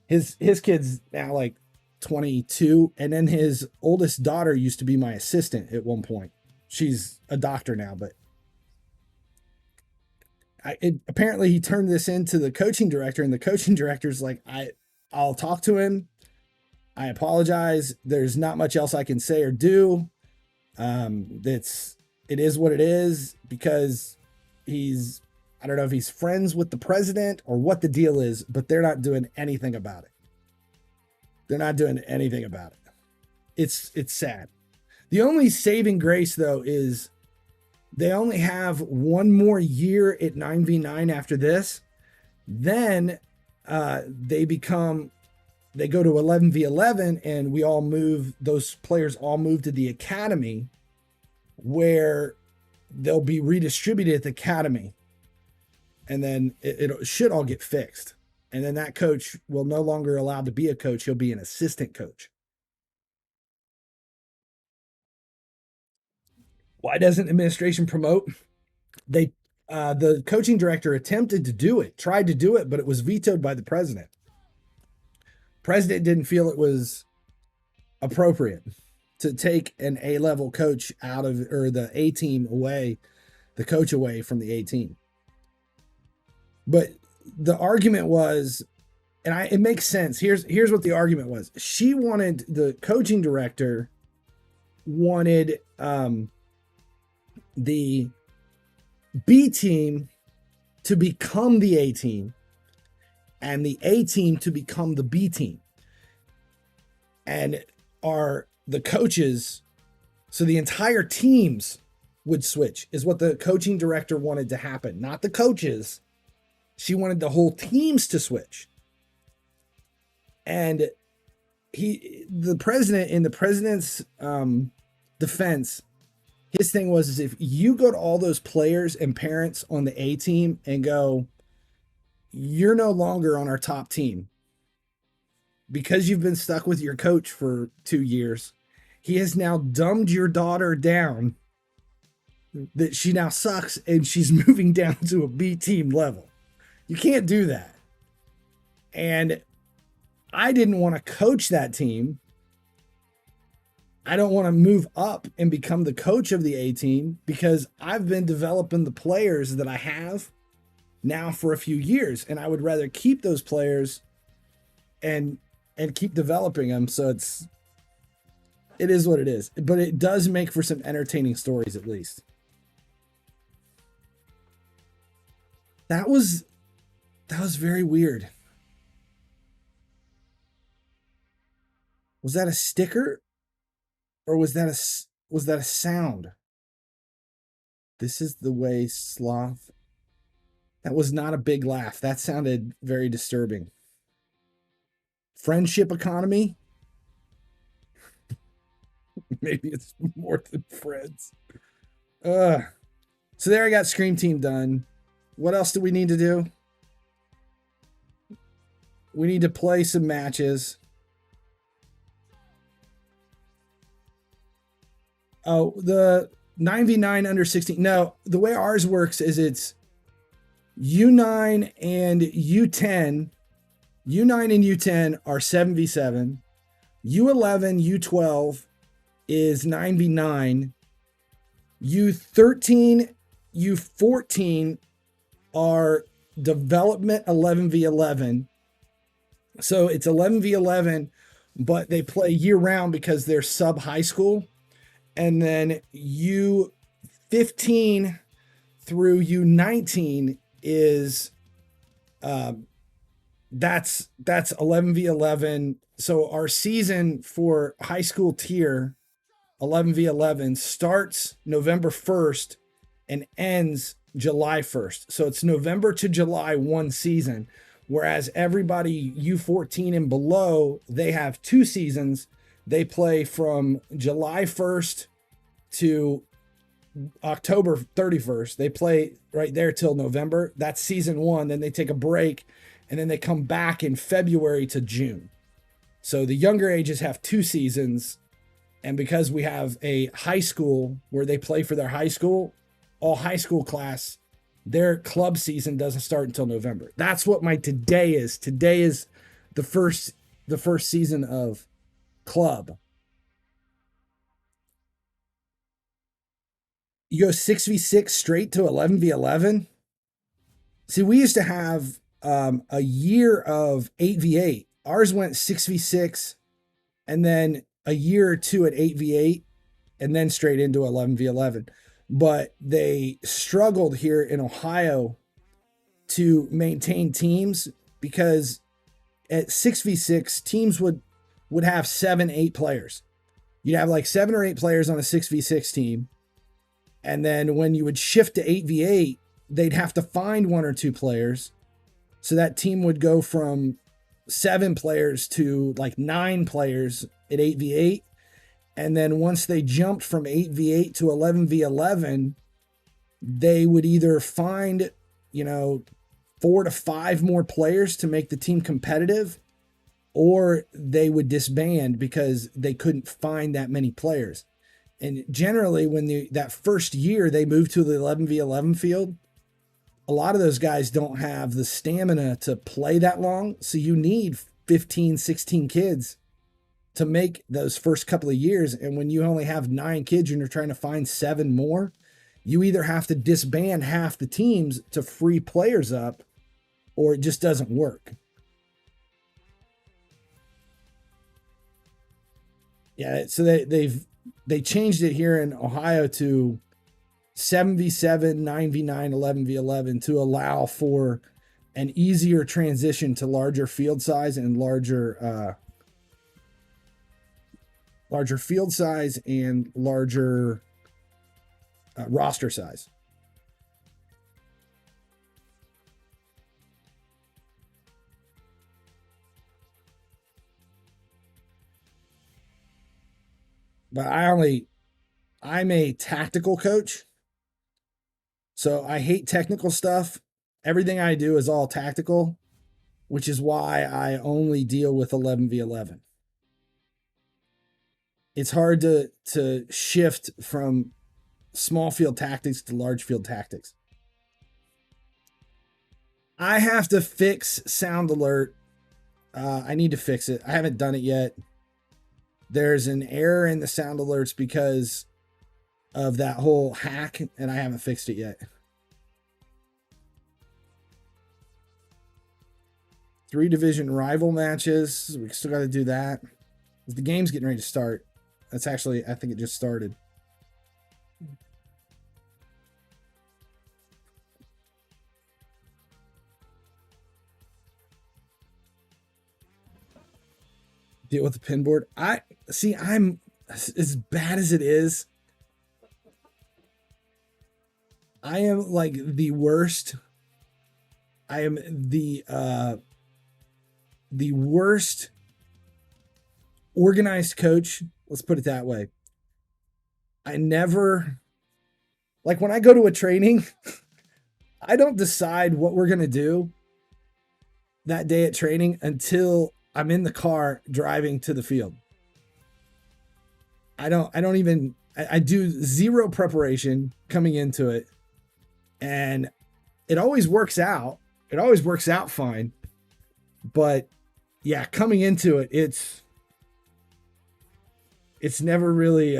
His kid's now like 22. And then his oldest daughter used to be my assistant at one point. She's a doctor now, but apparently he turned this into the coaching director, and the coaching director's like, I'll talk to him. I apologize. There's not much else I can say or do. It is what it is, because I don't know if he's friends with the president or what the deal is, but they're not doing anything about it. They're not doing anything about it. It's sad. The only saving grace, though, is they only have one more year at 9v9 after this. Then they go to 11v11, and those players all move to the academy, where they'll be redistributed at the academy. And then it should all get fixed. And then that coach will no longer allowed to be a coach. He'll be an assistant coach. Why doesn't administration promote? The coaching director attempted to do it, tried to do it, but it was vetoed by the president. President didn't feel it was appropriate to take an A-level coach out of, or the A team away, the coach away from the A team. But the argument was, and it makes sense. Here's what the argument was. The coaching director wanted the B team to become the A team and the A team to become the B team. And the coaches, so the entire teams would switch, is what the coaching director wanted to happen, not the coaches. She wanted the whole teams to switch. And the president, in the president's defense, his thing was, is if you go to all those players and parents on the A team and go, you're no longer on our top team because you've been stuck with your coach for 2 years, he has now dumbed your daughter down that she now sucks and she's moving down to a B team level. You can't do that. And I didn't want to coach that team. I don't want to move up and become the coach of the A team because I've been developing the players that I have now for a few years. And I would rather keep those players and keep developing them. So it is what it is, but it does make for some entertaining stories, at least. That was very weird. Was that a sticker or was that a sound? This is the way sloth. That was not a big laugh. That sounded very disturbing. Friendship economy. Maybe it's more than friends. So there I got Scream Team done. What else do we need to do? We need to play some matches. Oh, the 9v9 under 16. No, the way ours works is it's U9 and U10. U9 and U10 are 7v7. U11, U12 is 9v9. U13, U14 are development 11v11. So it's 11v11, but they play year round because they're sub high school. And then U15 through U19 is that's 11v11. So our season for high school tier 11v11 starts November 1st and ends July 1st. So it's November to July one season, whereas everybody U14 and below, they have 2 seasons. They play from July 1st to October 31st. They play right there till November. That's season 1. Then they take a break and then they come back in February to June. So the younger ages have 2 seasons. And because we have a high school where they play for their high school, all high school class, their club season doesn't start until November. That's what my today is. Today is the first season of club. You go 6v6 straight to 11v11. See, we used to have a year of 8v8. Ours went 6v6 and then a year or two at 8v8 and then straight into 11v11. But they struggled here in Ohio to maintain teams because at 6v6, teams would have 7-8 players. You'd have like 7 or 8 players on a 6v6 team. And then when you would shift to 8v8, they'd have to find 1 or 2 players. So that team would go from 7 players to like 9 players at 8v8. And then once they jumped from 8v8 to 11v11, they would either find, 4 to 5 more players to make the team competitive, or they would disband because they couldn't find that many players. And generally, when that first year they moved to the 11v11 field, a lot of those guys don't have the stamina to play that long. So you need 15, 16 kids to make those first couple of years. And when you only have 9 kids and you're trying to find 7 more, you either have to disband half the teams to free players up, or it just doesn't work. Yeah, so they changed it here in Ohio to 7v7, 9v9, 11v11 to allow for an easier transition to larger field size and larger field size and larger roster size. But I'm a tactical coach. So I hate technical stuff. Everything I do is all tactical, which is why I only deal with 11v11. It's hard to shift from small field tactics to large field tactics. I have to fix sound alert. I need to fix it. I haven't done it yet. There's an error in the sound alerts because of that whole hack, and I haven't fixed it yet. 3 division rival matches. We still got to do that. The game's getting ready to start. That's actually, I think it just started. Deal with the pin board. I'm as bad as it is. I am like the worst. I am the worst organized coach. Let's put it that way. I never, like when I go to a training, I don't decide what we're going to do that day at training until I'm in the car driving to the field. I do zero preparation coming into it. And it always works out. It always works out fine. But yeah, coming into it, it's never really,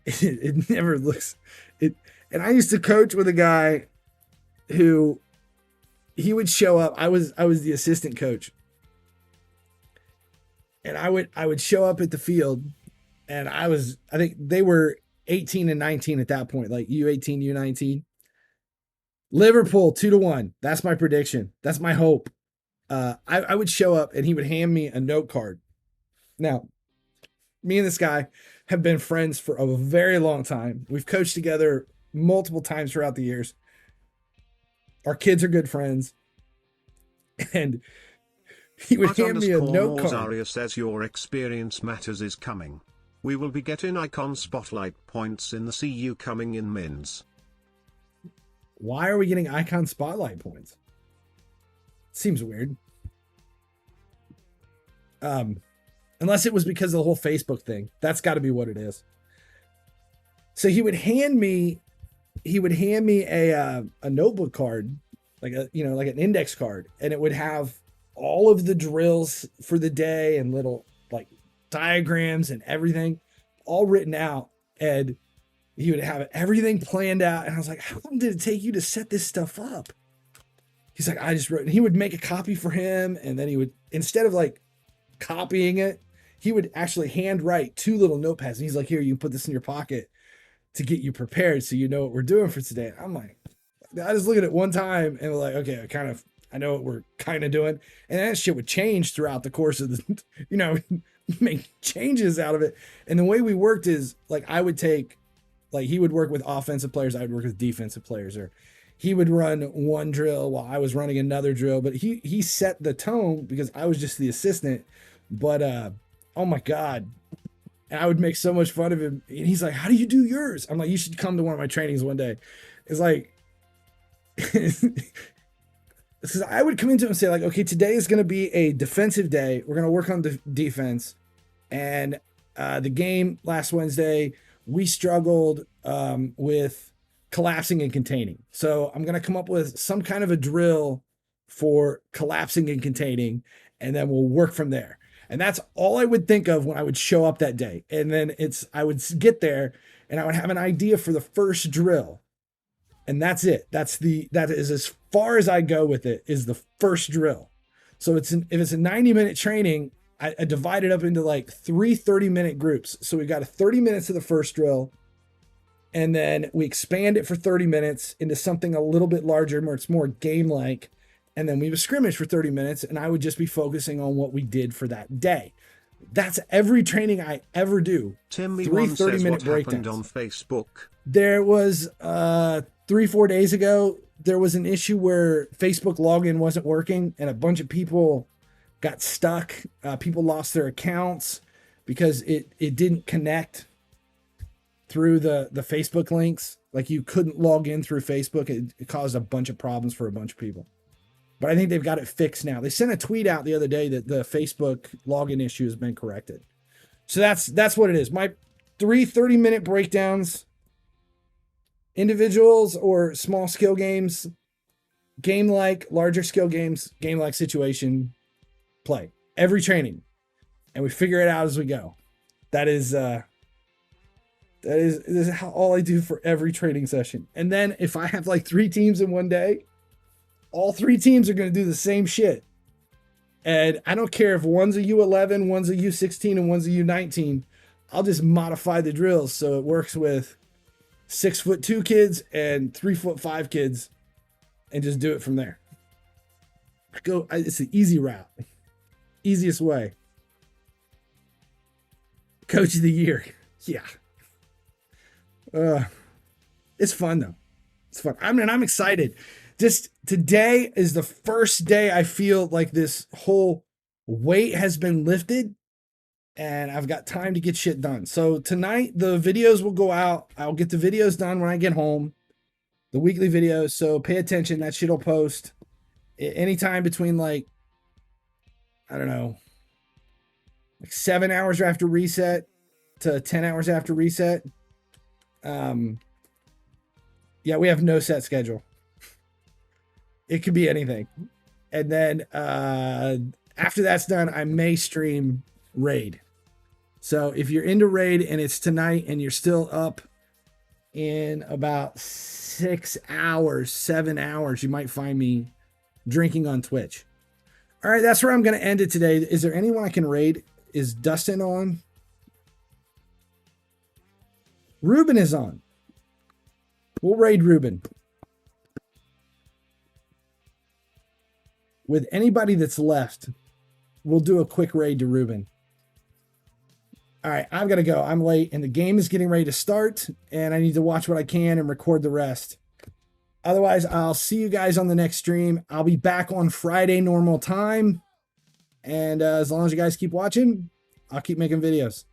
it never looks, and I used to coach with a guy who, he would show up. I was the assistant coach. And I would show up at the field, and I think they were 18 and 19 at that point, like U18, U19. Liverpool 2-1. That's my prediction. That's my hope. I would show up and he would hand me a note card. Now, me and this guy have been friends for a very long time. We've coached together multiple times throughout the years. Our kids are good friends. And he would hand me a note card. Aria says your experience matters is coming. We will be getting icon spotlight points in the CU coming in mins. Why are we getting icon spotlight points? Seems weird. Unless it was because of the whole Facebook thing. That's got to be what it is. So he would hand me a notebook card, like like an index card, and it would have all of the drills for the day and little like diagrams and everything all written out. And he would have everything planned out. And I was like, how long did it take you to set this stuff up? He's like, I just wrote, and he would make a copy for him. And then he would, instead of like copying it, he would actually handwrite 2 little notepads. And he's like, here, you can put this in your pocket to get you prepared so you know what we're doing for today. I'm like, I just look at it one time and like, okay, I know what we're kind of doing. And that shit would change throughout the course of the, make changes out of it. And the way we worked is like, I would take, like he would work with offensive players. I would work with defensive players, or he would run one drill while I was running another drill, but he set the tone because I was just the assistant. But, oh my God. And I would make so much fun of him. And he's like, how do you do yours? I'm like, you should come to one of my trainings one day. It's like, because I would come into him and say like, okay, today is going to be a defensive day. We're going to work on the defense. And the game last Wednesday, we struggled with collapsing and containing. So I'm going to come up with some kind of a drill for collapsing and containing, and then we'll work from there. And that's all I would think of when I would show up that day. And then I would get there and I would have an idea for the first drill. And that's it. That is as far as I go with it, is the first drill. So if it's a 90-minute training, I divide it up into like 3 30-minute groups. So we've got a 30 minutes of the first drill, And then we expand it for 30 minutes into something a little bit larger where it's more game-like. And then we would scrimmage for 30 minutes, and I would just be focusing on what we did for that day. That's every training I ever do. Timmy 30-minute breakdowns. breakdowns. On Facebook. There was 3-4 days ago, there was an issue where Facebook login wasn't working, and a bunch of people got stuck. People lost their accounts because it didn't connect through the Facebook links. Like, you couldn't log in through Facebook. It caused a bunch of problems for a bunch of people. But I think they've got it fixed now. They sent a tweet out the other day that the Facebook login issue has been corrected. So that's what it is. My 30-minute breakdowns, individuals or small skill games, game-like, larger skill games, game-like situation, play. Every training. And we figure it out as we go. That is how all I do for every training session. And then if I have like 3 teams in one day, all 3 teams are going to do the same shit. And I don't care if one's a U11, one's a U16, and one's a U19. I'll just modify the drills so it works with 6'2" kids and 3'5" kids, and just do it from there. It's the easy route. Easiest way. Coach of the year. Yeah. It's fun though. It's fun. I mean, I'm excited. Just today is the first day I feel like this whole weight has been lifted and I've got time to get shit done. So tonight the videos will go out. I'll get the videos done when I get home, the weekly videos. So pay attention. That shit will post anytime between like, I don't know, like 7 hours after reset to 10 hours after reset. Yeah, we have no set schedule. It could be anything. And then after that's done, I may stream Raid. So if you're into Raid and it's tonight and you're still up in about 6 hours, 7 hours, you might find me drinking on Twitch. All right, that's where I'm going to end it today. Is there anyone I can raid? Is Dustin on? Ruben is on. We'll raid Ruben. With anybody that's left, we'll do a quick raid to Ruben. All right, I've got to go. I'm late, and the game is getting ready to start, and I need to watch what I can and record the rest. Otherwise, I'll see you guys on the next stream. I'll be back on Friday normal time, and as long as you guys keep watching, I'll keep making videos.